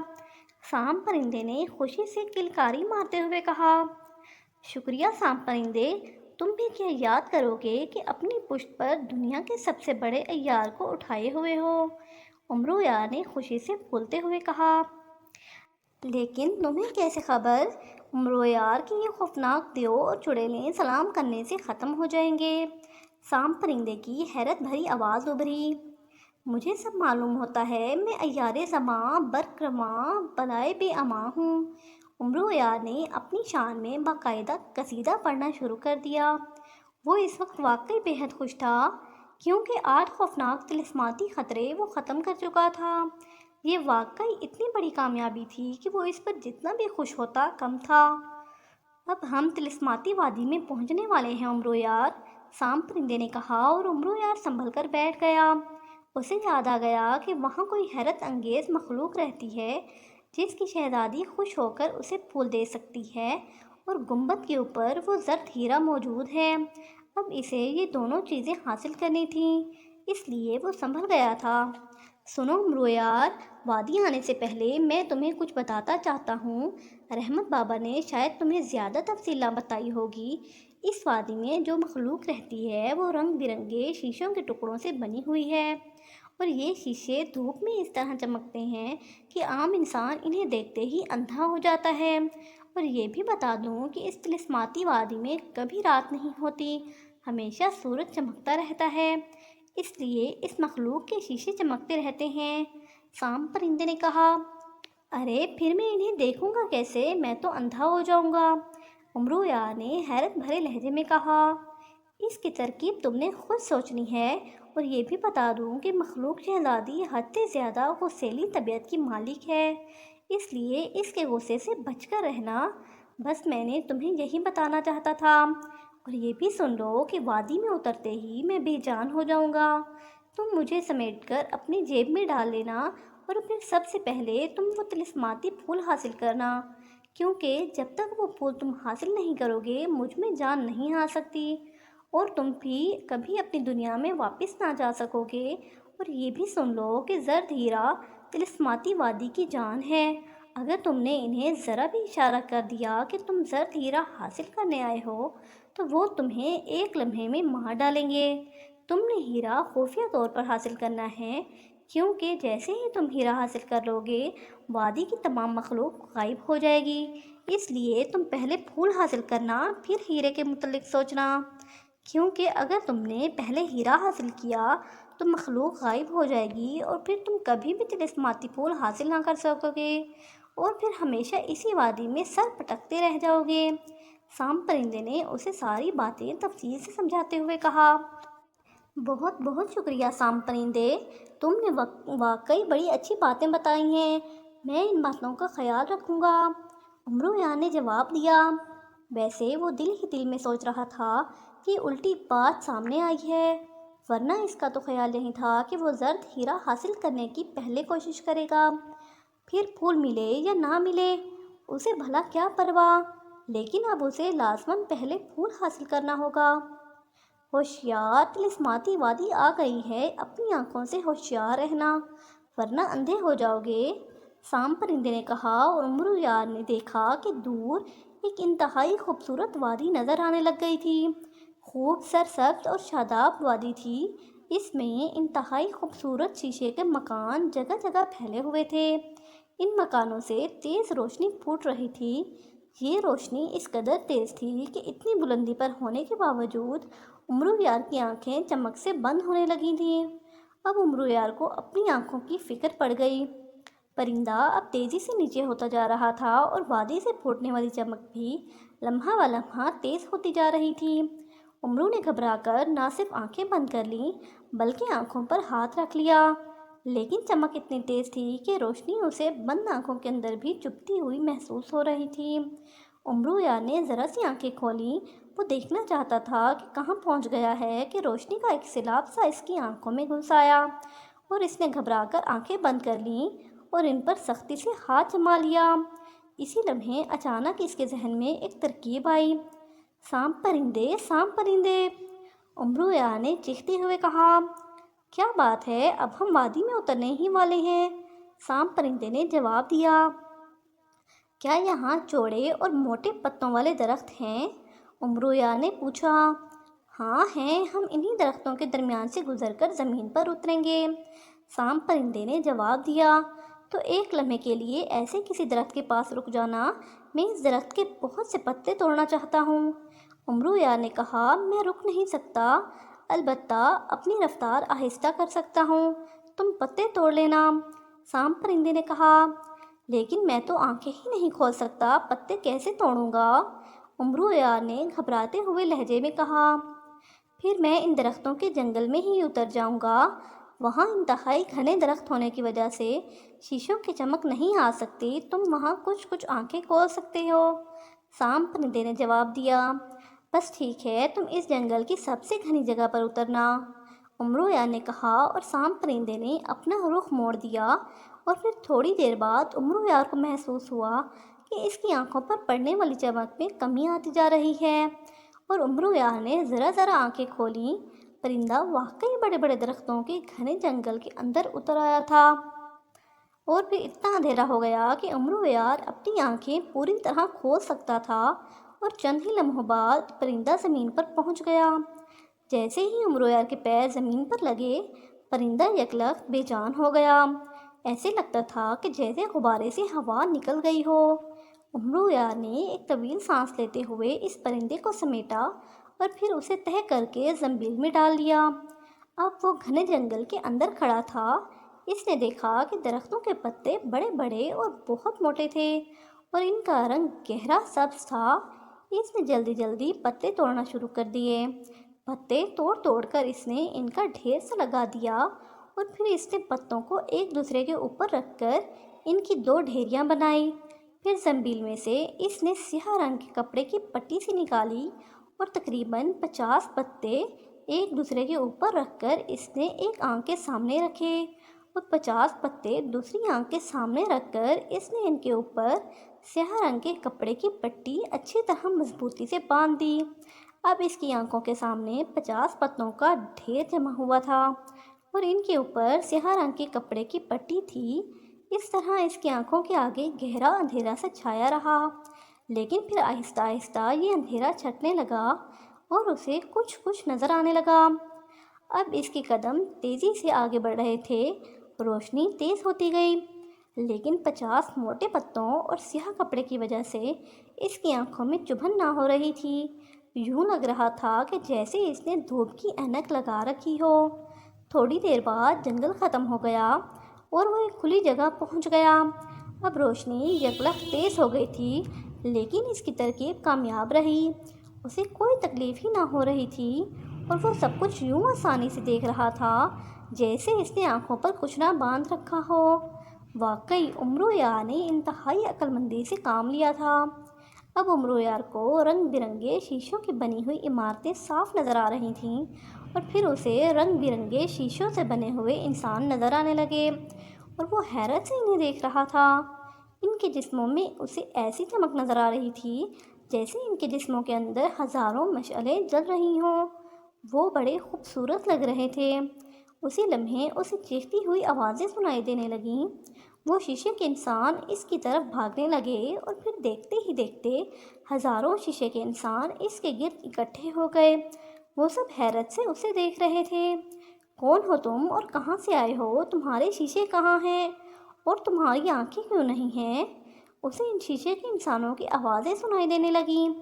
سام پرندے نے خوشی سے کلکاری مارتے ہوئے کہا۔ شکریہ سام پرندے، تم بھی کیا یاد کرو گے کہ اپنی پشت پر دنیا کے سب سے بڑے عیار کو اٹھائے ہوئے ہو؟ امرو یار نے خوشی سے پھولتے ہوئے کہا۔ لیکن تمہیں کیسے خبر امرو یار کہ یہ خوفناک دیو اور چڑیلیں سلام کرنے سے ختم ہو جائیں گے؟ سام پرندے کی حیرت بھری آواز ابھری۔ مجھے سب معلوم ہوتا ہے، میں عیار زماں برق رواں بلائے بے امان ہوں۔ امرو یار نے اپنی شان میں باقاعدہ قصیدہ پڑھنا شروع کر دیا۔ وہ اس وقت واقعی بے حد خوش تھا، کیونکہ 8 خوفناک طلسماتی خطرے وہ ختم کر چکا تھا۔ یہ واقعی اتنی بڑی کامیابی تھی کہ وہ اس پر جتنا بھی خوش ہوتا کم تھا۔ اب ہم طلسماتی وادی میں پہنچنے والے ہیں امرو یار، سام پرندے نے کہا، اور امرو یار سنبھل کر بیٹھ گیا۔ اسے یاد آ گیا کہ وہاں کوئی حیرت انگیز مخلوق رہتی ہے جس کی شہزادی خوش ہو کر اسے پھول دے سکتی ہے، اور گنبد کے اوپر وہ زرد ہیرا موجود ہے۔ اب اسے یہ دونوں چیزیں حاصل کرنی تھیں، اس لیے وہ سنبھل گیا تھا۔ سنو امرو یار، وادی آنے سے پہلے میں تمہیں کچھ بتاتا چاہتا ہوں۔ رحمت بابا نے شاید تمہیں زیادہ تفصیل نہ بتائی ہوگی۔ اس وادی میں جو مخلوق رہتی ہے وہ رنگ برنگے شیشوں کے ٹکڑوں سے بنی ہوئی ہے، اور یہ شیشے دھوپ میں اس طرح چمکتے ہیں کہ عام انسان انہیں دیکھتے ہی اندھا ہو جاتا ہے۔ اور یہ بھی بتا دوں کہ اس طلسماتی وادی میں کبھی رات نہیں ہوتی، ہمیشہ سورج چمکتا رہتا ہے، اس لیے اس مخلوق کے شیشے چمکتے رہتے ہیں۔ سام پرندے نے کہا۔ ارے پھر میں انہیں دیکھوں گا کیسے؟ میں تو اندھا ہو جاؤں گا، امرو یار نے حیرت بھرے لہجے میں کہا۔ اس کی ترکیب تم نے خود سوچنی ہے، اور یہ بھی بتا دوں کہ مخلوق شہزادی حد سے زیادہ غصیلی طبیعت کی مالک ہے، اس لیے اس کے غصے سے بچ کر رہنا۔ بس میں نے تمہیں یہی بتانا چاہتا تھا۔ اور یہ بھی سن لو کہ وادی میں اترتے ہی میں بے جان ہو جاؤں گا۔ تم مجھے سمیٹ کر اپنی جیب میں ڈال لینا، اور پھر سب سے پہلے تم وہ طلسماتی پھول حاصل کرنا، کیونکہ جب تک وہ پھول تم حاصل نہیں کرو گے مجھ میں جان نہیں آ سکتی، اور تم بھی کبھی اپنی دنیا میں واپس نہ جا سکو گے۔ اور یہ بھی سن لو کہ زرد ہیرا طلسماتی وادی کی جان ہے۔ اگر تم نے انہیں ذرا بھی اشارہ کر دیا کہ تم زرد ہیرا حاصل کرنے آئے ہو تو وہ تمہیں ایک لمحے میں مار ڈالیں گے۔ تم نے ہیرا خفیہ طور پر حاصل کرنا ہے، کیونکہ جیسے ہی تم ہیرا حاصل کر لو گے وادی کی تمام مخلوق غائب ہو جائے گی، اس لیے تم پہلے پھول حاصل کرنا، پھر ہیرے کے متعلق سوچنا۔ کیونکہ اگر تم نے پہلے ہیرا حاصل کیا تو مخلوق غائب ہو جائے گی اور پھر تم کبھی بھی طلسماتی پھول حاصل نہ کر سکو گے اور پھر ہمیشہ اسی وادی میں سر پٹکتے رہ جاؤ گے۔ سانپ پرندے نے اسے ساری باتیں تفصیل سے سمجھاتے ہوئے کہا۔ بہت بہت شکریہ سانپ پرندے، تم نے واقعی بڑی اچھی باتیں بتائی ہیں، میں ان باتوں کا خیال رکھوں گا، امرویہ نے جواب دیا۔ ویسے وہ دل ہی دل میں سوچ رہا تھا کہ الٹی بات سامنے آئی ہے، ورنہ اس کا تو خیال نہیں تھا کہ وہ زرد ہیرا حاصل کرنے کی پہلے کوشش کرے گا، پھر پھول ملے یا نہ ملے اسے بھلا کیا پرواہ، لیکن اب اسے لازماً پہلے پھول حاصل کرنا ہوگا۔ ہوشیار، طلسماتی وادی آ گئی ہے، اپنی آنکھوں سے ہوشیار رہنا ورنہ اندھے ہو جاؤ گے، سانپ پرندے نے کہا۔ اور امرویہ نے دیکھا کہ دور ایک انتہائی خوبصورت وادی نظر آنے لگ گئی تھی، خوب سرسبز اور شاداب وادی تھی، اس میں انتہائی خوبصورت شیشے کے مکان جگہ جگہ پھیلے ہوئے تھے، ان مکانوں سے تیز روشنی پھوٹ رہی تھی، یہ روشنی اس قدر تیز تھی کہ اتنی بلندی پر ہونے کے باوجود امرویہ کی آنکھیں چمک سے بند ہونے لگی تھیں۔ اب امرویہ کو اپنی آنکھوں کی فکر پڑ گئی، پرندہ اب تیزی سے نیچے ہوتا جا رہا تھا اور وادی سے پھوٹنے والی چمک بھی لمحہ و لمحہ تیز ہوتی جا رہی تھی۔ امرو نے گھبرا کر نہ صرف آنکھیں بند کر لیں بلکہ آنکھوں پر ہاتھ رکھ لیا، لیکن چمک اتنی تیز تھی کہ روشنی اسے بند آنکھوں کے اندر بھی چبھتی ہوئی محسوس ہو رہی تھی۔ امرویہ نے ذرا سی آنکھیں کھولیں، وہ دیکھنا چاہتا تھا کہ کہاں پہنچ گیا ہے کہ روشنی کا ایک سیلاب سا اس کی آنکھوں میں گھس آیا اور اس نے گھبرا کر آنکھیں بند کر لیں اور ان پر سختی سے ہاتھ جما لیا۔ اسی لمحے اچانک اس کے ذہن میں ایک ترکیب آئی۔ سانپ پرندے، سانپ پرندے، امرویہ نے چیختے ہوئے کہا۔ کیا بات ہے، اب ہم وادی میں اترنے ہی والے ہیں، سانپ پرندے نے جواب دیا۔ کیا یہاں چوڑے اور موٹے پتوں والے درخت ہیں؟ امرویہ نے پوچھا۔ ہاں ہیں، ہم انہی درختوں کے درمیان سے گزر کر زمین پر اتریں گے، سانپ پرندے نے جواب دیا۔ تو ایک لمحے کے لیے ایسے کسی درخت کے پاس رک جانا، میں اس درخت کے بہت سے پتے توڑنا چاہتا ہوں، امرویہ نے کہا۔ میں رک نہیں سکتا، البتہ اپنی رفتار آہستہ کر سکتا ہوں، تم پتے توڑ لینا، سانپ پرندے نے کہا۔ لیکن میں تو آنکھیں ہی نہیں کھول سکتا، پتے کیسے توڑوں گا، امرویہ نے گھبراتے ہوئے لہجے میں کہا۔ پھر میں ان درختوں کے جنگل میں ہی اتر جاؤں گا، وہاں انتہائی گھنے درخت ہونے کی وجہ سے شیشوں کی چمک نہیں آ سکتی، تم وہاں کچھ کچھ آنکھیں کھول سکتے ہو، سانپ پرندے نے جواب دیا۔ بس ٹھیک ہے، تم اس جنگل کی سب سے گھنی جگہ پر اترنا، امرویہ نے کہا، اور سانپ پرندے نے اپنا رخ موڑ دیا اور پھر تھوڑی دیر بعد امرویہ کو محسوس ہوا کہ اس کی آنکھوں پر پڑنے والی چمک میں کمی آتی جا رہی ہے، اور امرویہ نے ذرا ذرا آنکھیں کھولیں، پرندہ واقعی بڑے بڑے درختوں کے گھنے جنگل کے اندر اتر آیا تھا، اور پھر اتنا اندھیرا ہو گیا کہ امرویہ اپنی آنکھیں پوری طرح کھول سکتا تھا، اور چند ہی لمحوں بعد پرندہ زمین پر پہنچ گیا۔ جیسے ہی امرویہ کے پیر زمین پر لگے، پرندہ یکلخت بے جان ہو گیا، ایسے لگتا تھا کہ جیسے غبارے سے ہوا نکل گئی ہو۔ امرویہ نے ایک طویل سانس لیتے ہوئے اس پرندے کو سمیٹا اور پھر اسے تہہ کر کے زنبیل میں ڈال لیا۔ اب وہ گھنے جنگل کے اندر کھڑا تھا، اس نے دیکھا کہ درختوں کے پتے بڑے بڑے اور بہت موٹے تھے اور ان کا رنگ گہرا سبز تھا، اس نے جلدی جلدی پتے توڑنا شروع کر دیے، پتے توڑ توڑ کر اس نے ان کا ڈھیر سا لگا دیا، اور پھر اس نے پتوں کو ایک دوسرے کے اوپر رکھ کر ان کی دو ڈھیریاں بنائی، پھر زنبیل میں سے اس نے سیاہ رنگ کے کپڑے کی پٹی سی نکالی اور تقریباً 50 پتے ایک دوسرے کے اوپر رکھ کر اس نے ایک آنکھ کے سامنے رکھے اور 50 پتے دوسری آنکھ کے سامنے رکھ کر اس نے ان کے اوپر سیاہ رنگ کے کپڑے کی پٹی اچھی طرح مضبوطی سے باندھ دی۔ اب اس کی آنکھوں کے سامنے 50 پتوں کا ڈھیر جمع ہوا تھا اور ان کے اوپر سیاہ رنگ کے کپڑے کی پٹی تھی، اس طرح اس کی آنکھوں کے آگے گہرا اندھیرا سا چھایا رہا، لیکن پھر آہستہ آہستہ یہ اندھیرا چھٹنے لگا اور اسے کچھ کچھ نظر آنے لگا۔ اب اس کے قدم تیزی سے آگے بڑھ رہے تھے، روشنی تیز ہوتی گئی، لیکن 50 موٹے پتوں اور سیاہ کپڑے کی وجہ سے اس کی آنکھوں میں چبھن نہ ہو رہی تھی، یوں لگ رہا تھا کہ جیسے اس نے دھوپ کی اینک لگا رکھی ہو۔ تھوڑی دیر بعد جنگل ختم ہو گیا اور وہ ایک کھلی جگہ پہنچ گیا۔ اب روشنی یکلخت تیز ہو گئی تھی، لیکن اس کی ترکیب کامیاب رہی۔ اسے کوئی تکلیف ہی نہ ہو رہی تھی اور وہ سب کچھ یوں آسانی سے دیکھ رہا تھا جیسے اس نے آنکھوں پر کچھ نہ باندھ رکھا ہو۔ واقعی عمرو یار نے انتہائی عقل مندی سے کام لیا تھا۔ اب عمرو یار کو رنگ برنگے شیشوں کی بنی ہوئی عمارتیں صاف نظر آ رہی تھیں، اور پھر اسے رنگ برنگے شیشوں سے بنے ہوئے انسان نظر آنے لگے، اور وہ حیرت سے انہیں دیکھ رہا تھا۔ ان کے جسموں میں اسے ایسی چمک نظر آ رہی تھی جیسے ان کے جسموں کے اندر ہزاروں مشعلیں جل رہی ہوں۔ وہ بڑے خوبصورت لگ رہے تھے۔ اسی لمحے اسے چیختی ہوئی آوازیں سنائی دینے لگیں۔ وہ شیشے کے انسان اس کی طرف بھاگنے لگے، اور پھر دیکھتے ہی دیکھتے ہزاروں شیشے کے انسان اس کے گرد اکٹھے ہو گئے۔ وہ سب حیرت سے اسے دیکھ رہے تھے۔ کون ہو تم اور کہاں سے آئے ہو؟ تمہارے شیشے کہاں ہیں اور تمہاری آنکھیں کیوں نہیں ہیں؟ اسے ان شیشے کے انسانوں کی آوازیں سنائی دینے لگیں۔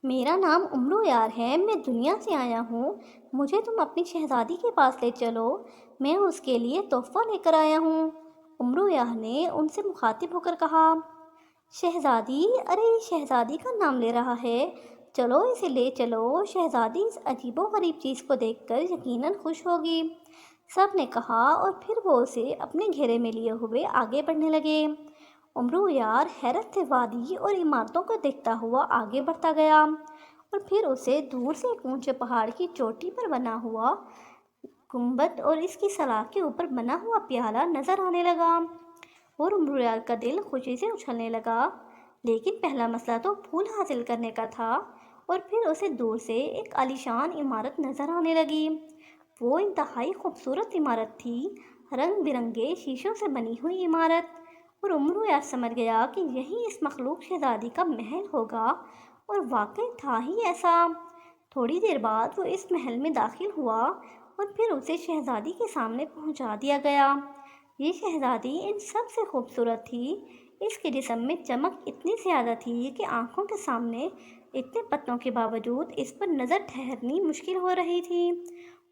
میرا نام عمرو یار ہے، میں دنیا سے آیا ہوں، مجھے تم اپنی شہزادی کے پاس لے چلو، میں اس کے لیے تحفہ لے کر آیا ہوں۔ عمرو یار نے ان سے مخاطب ہو کر کہا، شہزادی؟ ارے یہ شہزادی کا نام لے رہا ہے، چلو اسے لے چلو، شہزادی اس عجیب و غریب چیز کو دیکھ کر یقیناً خوش ہوگی۔ سب نے کہا، اور پھر وہ اسے اپنے گھیرے میں لیے ہوئے آگے بڑھنے لگے۔ عمرو یار حیرت سے وادی اور عمارتوں کو دیکھتا ہوا آگے بڑھتا گیا، اور پھر اسے دور سے ایک اونچے پہاڑ کی چوٹی پر بنا ہوا گنبد اور اس کی سلاخ کے اوپر بنا ہوا پیالہ نظر آنے لگا، اور عمرو یار کا دل خوشی سے اچھلنے لگا۔ لیکن پہلا مسئلہ تو پھول حاصل کرنے کا تھا، اور پھر اسے دور سے ایک عالیشان عمارت نظر آنے لگی۔ وہ انتہائی خوبصورت عمارت تھی، رنگ برنگے شیشوں سے بنی ہوئی عمارت، اور عمرو یار سمجھ گیا کہ یہی اس مخلوق شہزادی کا محل ہوگا، اور واقعی تھا ہی ایسا۔ تھوڑی دیر بعد وہ اس محل میں داخل ہوا، اور پھر اسے شہزادی کے سامنے پہنچا دیا گیا۔ یہ شہزادی ان سب سے خوبصورت تھی۔ اس کے جسم میں چمک اتنی زیادہ تھی کہ آنکھوں کے سامنے اتنے پتوں کے باوجود اس پر نظر ٹھہرنی مشکل ہو رہی تھی۔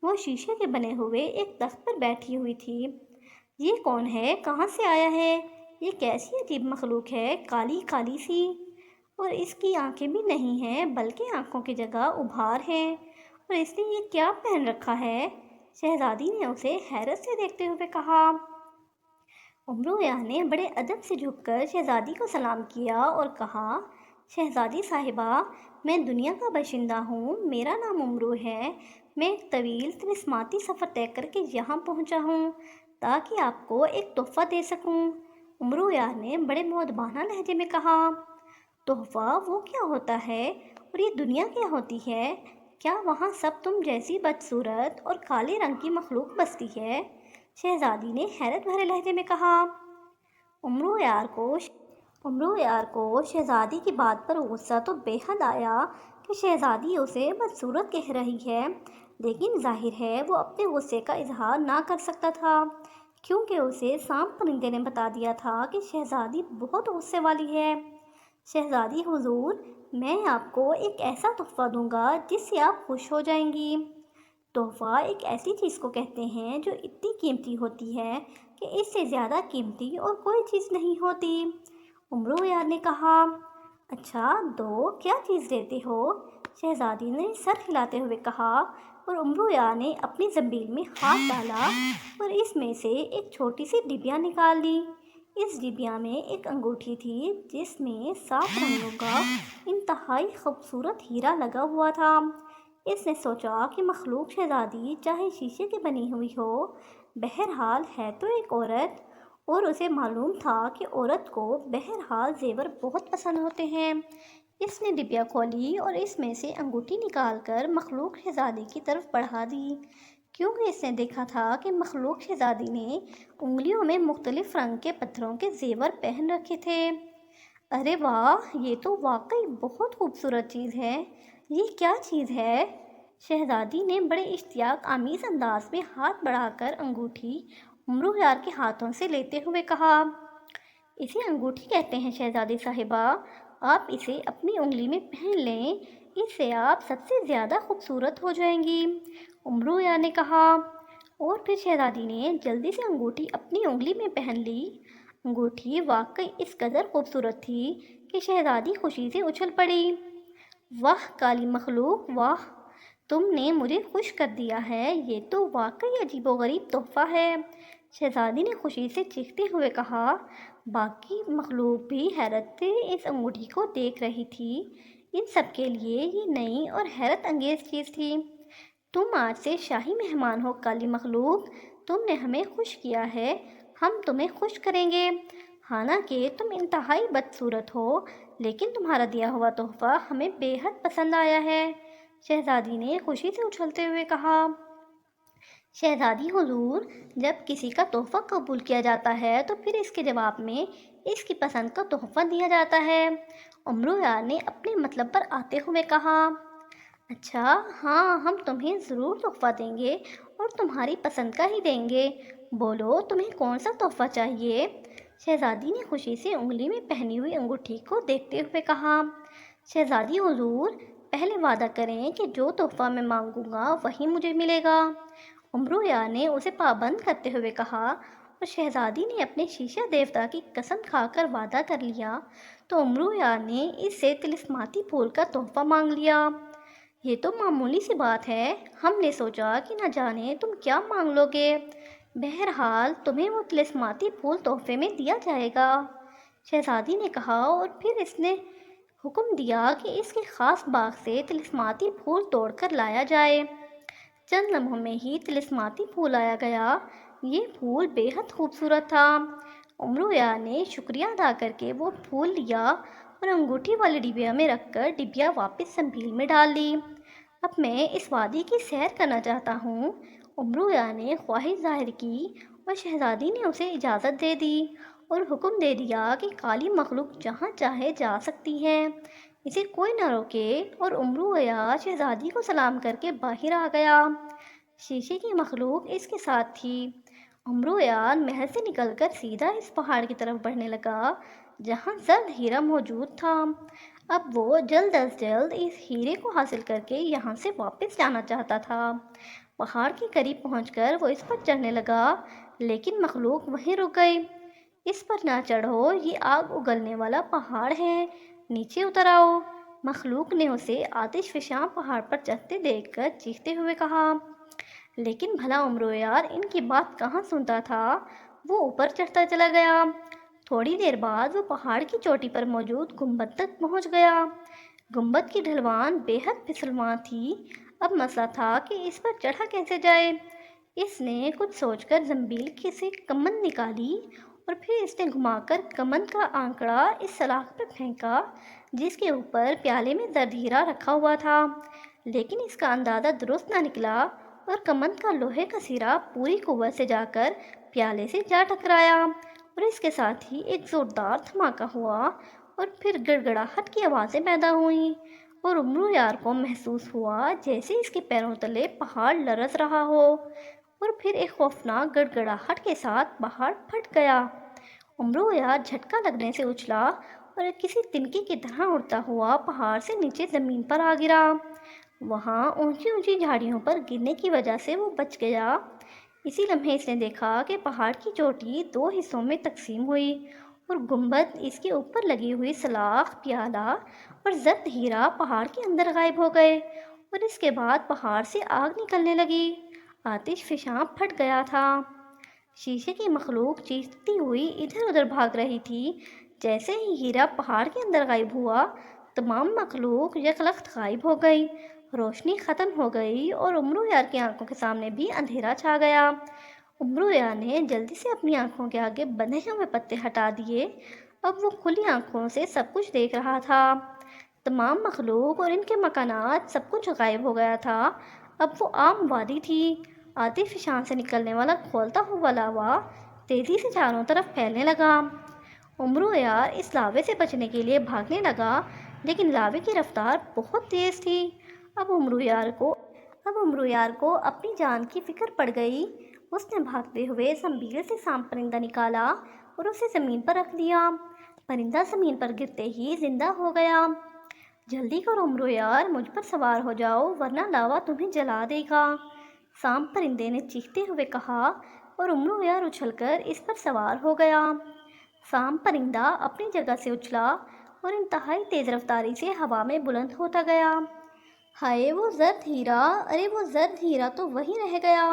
وہ شیشے کے بنے ہوئے ایک تخت پر بیٹھی ہوئی تھی۔ یہ کون ہے؟ کہاں سے آیا ہے؟ یہ کیسی عجیب مخلوق ہے، کالی کالی سی، اور اس کی آنکھیں بھی نہیں ہیں بلکہ آنکھوں کی جگہ ابھار ہیں، اور اس نے یہ کیا پہن رکھا ہے؟ شہزادی نے اسے حیرت سے دیکھتے ہوئے کہا۔ عمرو یار نے بڑے ادب سے جھک کر شہزادی کو سلام کیا اور کہا، شہزادی صاحبہ، میں دنیا کا باشندہ ہوں، میرا نام عمرو ہے، میں ایک طویل طلسماتی سفر طے کر کے یہاں پہنچا ہوں تاکہ آپ کو ایک تحفہ دے سکوں۔ عمرو یار نے بڑے مؤدبانہ لہجے میں کہا، تحفہ؟ وہ کیا ہوتا ہے اور یہ دنیا کیا ہوتی ہے؟ کیا وہاں سب تم جیسی بدصورت اور کالے رنگ کی مخلوق بستی ہے؟ شہزادی نے حیرت بھرے لہجے میں کہا۔ عمرو یار کو شہزادی کی بات پر غصہ تو بے حد آیا کہ شہزادی اسے بدصورت کہہ رہی ہے، لیکن ظاہر ہے وہ اپنے غصے کا اظہار نہ کر سکتا تھا، کیونکہ اسے سانپ پرندے نے بتا دیا تھا کہ شہزادی بہت غصے والی ہے۔ شہزادی حضور، میں آپ کو ایک ایسا تحفہ دوں گا جس سے آپ خوش ہو جائیں گی۔ تحفہ ایک ایسی چیز کو کہتے ہیں جو اتنی قیمتی ہوتی ہے کہ اس سے زیادہ قیمتی اور کوئی چیز نہیں ہوتی۔ عمرو یار نے کہا، اچھا دو، کیا چیز دیتے ہو؟ شہزادی نے سر ہلاتے ہوئے کہا، اور عمرو یار نے اپنی زنبیل میں ہاتھ ڈالا اور اس میں سے ایک چھوٹی سی ڈبیا نکال لی۔ اس ڈبیا میں ایک انگوٹھی تھی جس میں 7 رنگوں کا انتہائی خوبصورت ہیرا لگا ہوا تھا۔ اس نے سوچا کہ مخلوق شہزادی چاہے شیشے کی بنی ہوئی ہو، بہرحال ہے تو ایک عورت، اور اسے معلوم تھا کہ عورت کو بہرحال زیور بہت پسند ہوتے ہیں۔ اس نے ڈبیا کھولی اور اس میں سے انگوٹھی نکال کر مخلوق شہزادی کی طرف بڑھا دی، کیونکہ اس نے دیکھا تھا کہ مخلوق شہزادی نے انگلیوں میں مختلف رنگ کے پتھروں کے زیور پہن رکھے تھے۔ ارے واہ، یہ تو واقعی بہت خوبصورت چیز ہے، یہ کیا چیز ہے؟ شہزادی نے بڑے اشتیاق آمیز انداز میں ہاتھ بڑھا کر انگوٹھی عمرو یار کے ہاتھوں سے لیتے ہوئے کہا، اسے انگوٹھی کہتے ہیں شہزادی صاحبہ، آپ اسے اپنی انگلی میں پہن لیں، اس سے آپ سب سے زیادہ خوبصورت ہو جائیں گی، امرویا نے کہا۔ اور پھر شہزادی نے جلدی سے انگوٹھی اپنی انگلی میں پہن لی۔ انگوٹھی واقعی اس قدر خوبصورت تھی کہ شہزادی خوشی سے اچھل پڑی۔ واہ کالی مخلوق واہ، تم نے مجھے خوش کر دیا ہے، یہ تو واقعی عجیب و غریب تحفہ ہے، شہزادی نے خوشی سے چیختے ہوئے کہا۔ باقی مخلوق بھی حیرت سے اس انگوٹھی کو دیکھ رہی تھی، ان سب کے لیے یہ نئی اور حیرت انگیز چیز تھی۔ تم آج سے شاہی مہمان ہو کالی مخلوق، تم نے ہمیں خوش کیا ہے، ہم تمہیں خوش کریں گے، حالانکہ تم انتہائی بدصورت ہو، لیکن تمہارا دیا ہوا تحفہ ہمیں بے حد پسند آیا ہے، شہزادی نے خوشی سے اچھلتے ہوئے کہا۔ شہزادی حضور، جب کسی کا تحفہ قبول کیا جاتا ہے تو پھر اس کے جواب میں اس کی پسند کا تحفہ دیا جاتا ہے، امرویا نے اپنے مطلب پر آتے ہوئے کہا۔ اچھا ہاں، ہم تمہیں ضرور تحفہ دیں گے اور تمہاری پسند کا ہی دیں گے، بولو تمہیں کون سا تحفہ چاہیے، شہزادی نے خوشی سے انگلی میں پہنی ہوئی انگوٹھی کو دیکھتے ہوئے کہا۔ شہزادی حضور، پہلے وعدہ کریں کہ جو تحفہ میں مانگوں گا وہی مجھے ملے گا، امرویا نے اسے پابند کرتے ہوئے کہا۔ اور شہزادی نے اپنے شیشہ دیوتا کی قسم کھا کر وعدہ کر لیا تو امرویا نے اس سے طلسماتی پھول کا تحفہ مانگ لیا۔ یہ تو معمولی سی بات ہے، ہم نے سوچا کہ نہ جانے تم کیا مانگ لو گے، بہرحال تمہیں وہ طلسماتی پھول تحفے میں دیا جائے گا، شہزادی نے کہا۔ اور پھر اس نے حکم دیا کہ اس کے خاص باغ سے طلسماتی پھول توڑ کر لایا جائے۔ چند لمحوں میں ہی طلسماتی پھول آیا گیا، یہ پھول بے حد خوبصورت تھا، امرویا نے شکریہ ادا کر کے وہ پھول لیا اور انگوٹھی والے ڈبیا میں رکھ کر ڈبیا واپس سنبھیل میں ڈال لی۔ اب میں اس وادی کی سیر کرنا چاہتا ہوں، امرویا نے خواہش ظاہر کی اور شہزادی نے اسے اجازت دے دی اور حکم دے دیا کہ کالی مخلوق جہاں چاہے جا سکتی ہے، اسے کوئی نہ روکے، اور امرویا شہزادی کو سلام کر کے باہر آ گیا۔ شیشے کی مخلوق اس کے ساتھ تھی۔ امرویا محل سے نکل کر سیدھا اس پہاڑ کی طرف بڑھنے لگا جہاں زرد ہیرا موجود تھا۔ اب وہ جلد از جلد اس ہیرے کو حاصل کر کے یہاں سے واپس جانا چاہتا تھا۔ پہاڑ کے قریب پہنچ کر وہ اس پر چڑھنے لگا، لیکن مخلوق وہیں رک گئی۔ اس پر نہ چڑھو، یہ آگ اگلنے والا پہاڑ ہے، نیچے اتر آؤ، مخلوق نے اسے آتش فشاں پہاڑ پر چڑھتے دیکھ کر چیختے ہوئے کہا۔ لیکن بھلا امرویا ان کی بات کہاں سنتا تھا، وہ اوپر چڑھتا چلا گیا۔ تھوڑی دیر بعد وہ پہاڑ کی چوٹی پر موجود گنبد تک پہنچ گیا۔ گنبد کی ڈھلوان بے حد پھسلواں تھی، اب مسئلہ تھا کہ اس پر چڑھا کیسے جائے۔ اس نے کچھ سوچ کر زنبیل سے کمند نکالی اور پھر اس نے گھما کر کمند کا آنکڑا اس سلاخ پر پھینکا جس کے اوپر پیالے میں زرد ہیرا رکھا ہوا تھا، لیکن اس کا اندازہ درست نہ نکلا اور کمند کا لوہے کا سرا پوری قوت سے جا کر پیالے سے جا ٹکرایا اور اس کے ساتھ ہی ایک زوردار دھماکہ ہوا اور پھر گڑگڑاہٹ کی آوازیں پیدا ہوئیں اور امرویا کو محسوس ہوا جیسے اس کے پیروں تلے پہاڑ لرز رہا ہو، اور پھر ایک خوفناک گڑگڑاہٹ کے ساتھ پہاڑ پھٹ گیا۔ امرویا جھٹکا لگنے سے اچھلا اور کسی تنکے کی طرح اڑتا ہوا پہاڑ سے نیچے زمین پر آ گرا۔ وہاں اونچی اونچی جھاڑیوں پر گرنے کی وجہ سے وہ بچ گیا۔ اسی لمحے اس نے دیکھا کہ پہاڑ کی چوٹی دو حصوں میں تقسیم ہوئی اور گنبد، اس کے اوپر لگی ہوئی سلاخ، پیالہ اور زرد ہیرا پہاڑ کے اندر غائب ہو گئے، اور اس کے بعد پہاڑ سے آگ نکلنے لگی، آتش فشاں پھٹ گیا تھا۔ شیشے کی مخلوق چیختی ہوئی ادھر ادھر بھاگ رہی تھی۔ جیسے ہی ہیرا پہاڑ کے اندر غائب ہوا، تمام مخلوق یکلخت غائب ہو گئی، روشنی ختم ہو گئی اور امرویا کی آنکھوں کے سامنے بھی اندھیرا چھا گیا۔ امرویا نے جلدی سے اپنی آنکھوں کے آگے بندھے ہوئے پتے ہٹا دیے، اب وہ کھلی آنکھوں سے سب کچھ دیکھ رہا تھا۔ تمام مخلوق اور ان کے مکانات سب کچھ غائب ہو گیا تھا، اب وہ عام وادی تھی۔ آتش فشاں سے نکلنے والا کھولتا ہوا لاوا تیزی سے چاروں طرف پھیلنے لگا۔ امرویا اس لاوے سے بچنے کے لیے بھاگنے لگا، لیکن لاوے کی رفتار بہت تیز تھی۔ اب امرویار کو اپنی جان کی فکر پڑ گئی۔ اس نے بھاگتے ہوئے زنبیل سے سانپ پرندہ نکالا اور اسے زمین پر رکھ دیا۔ پرندہ زمین پر گرتے ہی زندہ ہو گیا۔ جلدی کرو امرو یار، مجھ پر سوار ہو جاؤ ورنہ لاوا تمہیں جلا دے گا، سانپ پرندے نے چیختے ہوئے کہا اور امرو یار اچھل کر اس پر سوار ہو گیا۔ سانپ پرندہ اپنی جگہ سے اچھلا اور انتہائی تیز رفتاری سے ہوا میں بلند ہوتا گیا۔ ہائے وہ زرد ہیرا، ارے وہ زرد ہیرا تو وہیں رہ گیا،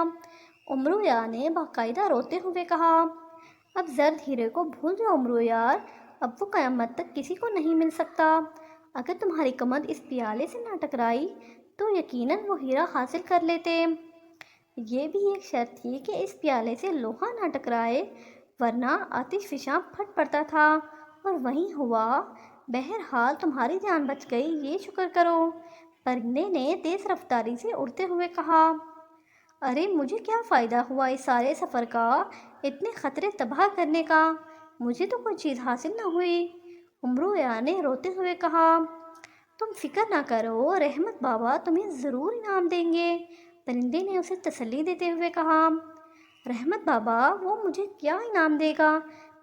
امرو یار نے باقاعدہ روتے ہوئے کہا۔ اب زرد ہیرے کو بھول جاؤ امرو یار، اب وہ قیامت تک کسی کو نہیں مل سکتا۔ اگر تمہاری کمند اس پیالے سے نہ ٹکرائی تو یقیناً وہ ہیرا حاصل کر لیتے۔ یہ بھی ایک شرط تھی کہ اس پیالے سے لوہا نہ ٹکرائے ورنہ آتش فشاں پھٹ پڑتا تھا، اور وہیں ہوا۔ بہرحال تمہاری جان بچ گئی، یہ شکر کرو، پرندے نے تیز رفتاری سے اڑتے ہوئے کہا۔ ارے مجھے کیا فائدہ ہوا اس سارے سفر کا، اتنے خطرے تباہ کرنے کا، مجھے تو کوئی چیز حاصل نہ ہوئی، امرو یار نے روتے ہوئے کہا۔ تم فکر نہ کرو، رحمت بابا تمہیں ضرور انعام دیں گے، پرندے نے اسے تسلی دیتے ہوئے کہا۔ رحمت بابا وہ مجھے کیا انعام دے گا،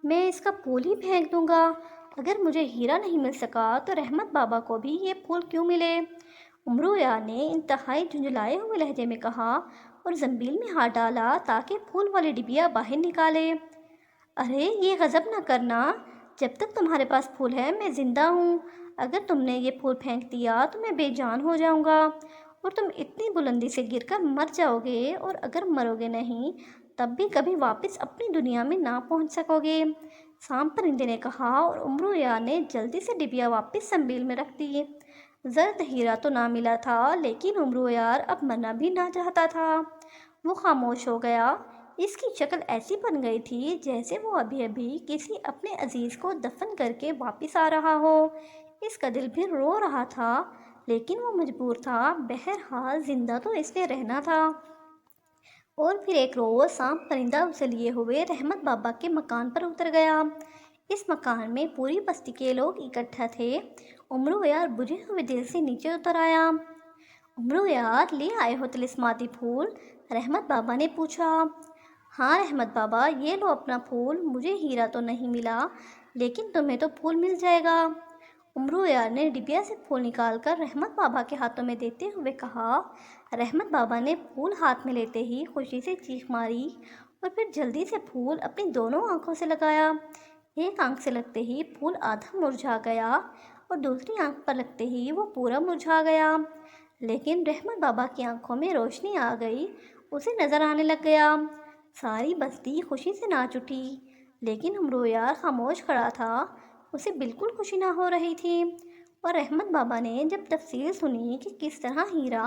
میں اس کا پھول ہی پھینک دوں گا، اگر مجھے ہیرا نہیں مل سکا تو رحمت بابا کو بھی یہ پھول کیوں ملے، امرو یار نے انتہائی جھنجھلائے ہوئے لہجے میں کہا اور زنبیل میں ہاتھ ڈالا تاکہ پھول والی ڈبیا باہر نکالے۔ ارے یہ غضب نہ کرنا، جب تک تمہارے پاس پھول ہے میں زندہ ہوں، اگر تم نے یہ پھول پھینک دیا تو میں بے جان ہو جاؤں گا اور تم اتنی بلندی سے گر کر مر جاؤ گے، اور اگر مرو گے نہیں تب بھی کبھی واپس اپنی دنیا میں نہ پہنچ سکو گے، سانپ پرندے نے کہا، اور امرو یار نے جلدی سے ڈبیا واپس زنبیل میں رکھ دی۔ زرد ہیرا تو نہ ملا تھا لیکن امرو یار اب مرنا بھی نہ چاہتا تھا، وہ خاموش ہو گیا۔ اس کی شکل ایسی بن گئی تھی جیسے وہ ابھی ابھی کسی اپنے عزیز کو دفن کر کے واپس آ رہا ہو، اس کا دل بھی رو رہا تھا لیکن وہ مجبور تھا، بہرحال زندہ تو اس نے رہنا تھا۔ اور پھر ایک روز سانپ پرندہ اسے لیے ہوئے رحمت بابا کے مکان پر اتر گیا۔ اس مکان میں پوری بستی کے لوگ اکٹھا تھے۔ امرو یار بجھے ہوئے دل سے نیچے اتر آیا۔ امرو یار لے آئے ہو طلسماتی پھول، رحمت بابا نے پوچھا۔ ہاں رحمت بابا، یہ لو اپنا پھول، مجھے ہیرا تو نہیں ملا لیکن تمہیں تو پھول مل جائے گا، امرو یار نے ڈبیا سے پھول نکال کر رحمت بابا کے ہاتھوں میں دیتے ہوئے کہا۔ رحمت بابا نے پھول ہاتھ میں لیتے ہی خوشی سے چیخ ماری اور پھر جلدی سے پھول اپنی دونوں آنکھوں سے لگایا۔ ایک آنکھ سے لگتے ہی پھول آدھا مرجھا گیا اور دوسری آنکھ پر لگتے ہی وہ پورا مرجھا گیا، لیکن رحمت بابا کی آنکھوں میں روشنی آ گئی، اسے نظر آنے لگ گیا۔ ساری بستی خوشی سے ناچ اٹھی لیکن امرو یار خاموش کھڑا تھا، اسے بالکل خوشی نہ ہو رہی تھی، اور رحمت بابا نے جب تفصیل سنی کہ کس طرح ہیرا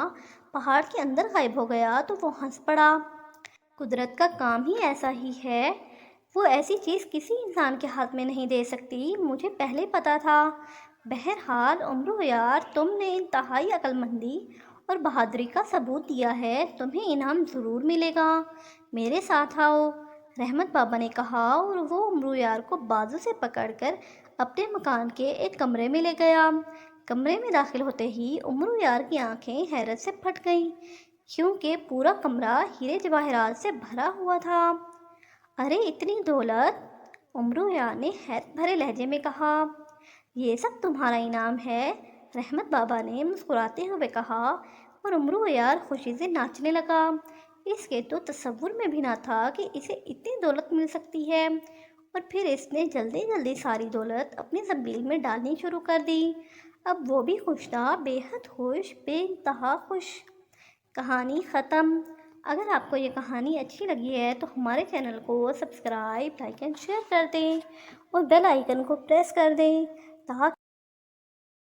پہاڑ کے اندر غائب ہو گیا تو وہ ہنس پڑا۔ قدرت کا کام ہی ایسا ہی ہے، وہ ایسی چیز کسی انسان کے ہاتھ میں نہیں دے سکتی، مجھے پہلے پتا تھا۔ بہرحال امرو یار تم نے انتہائی عقل مندی اور بہادری کا ثبوت دیا ہے، تمہیں انعام ضرور ملے گا، میرے ساتھ آؤ، رحمت بابا نے کہا، اور وہ امرو یار کو بازو سے پکڑ کر اپنے مکان کے ایک کمرے میں لے گیا۔ کمرے میں داخل ہوتے ہی امرو یار کی آنکھیں حیرت سے پھٹ گئیں کیونکہ پورا کمرہ ہیرے جواہرات سے بھرا ہوا تھا۔ ارے اتنی دولت، امرو یار نے حیرت بھرے لہجے میں کہا۔ یہ سب تمہارا انعام ہے، رحمت بابا نے مسکراتے ہوئے کہا، اور امرو یار خوشی سے ناچنے لگا، اس کے تو تصور میں بھی نہ تھا کہ اسے اتنی دولت مل سکتی ہے، اور پھر اس نے جلدی جلدی ساری دولت اپنی زنبیل میں ڈالنی شروع کر دی۔ اب وہ بھی خوش تھا، بے حد خوش، بے انتہا خوش۔ کہانی ختم۔ اگر آپ کو یہ کہانی اچھی لگی ہے تو ہمارے چینل کو سبسکرائب، لائک اینڈ شیئر کر دیں اور بیل آئیکن کو پریس کر دیں تاکہ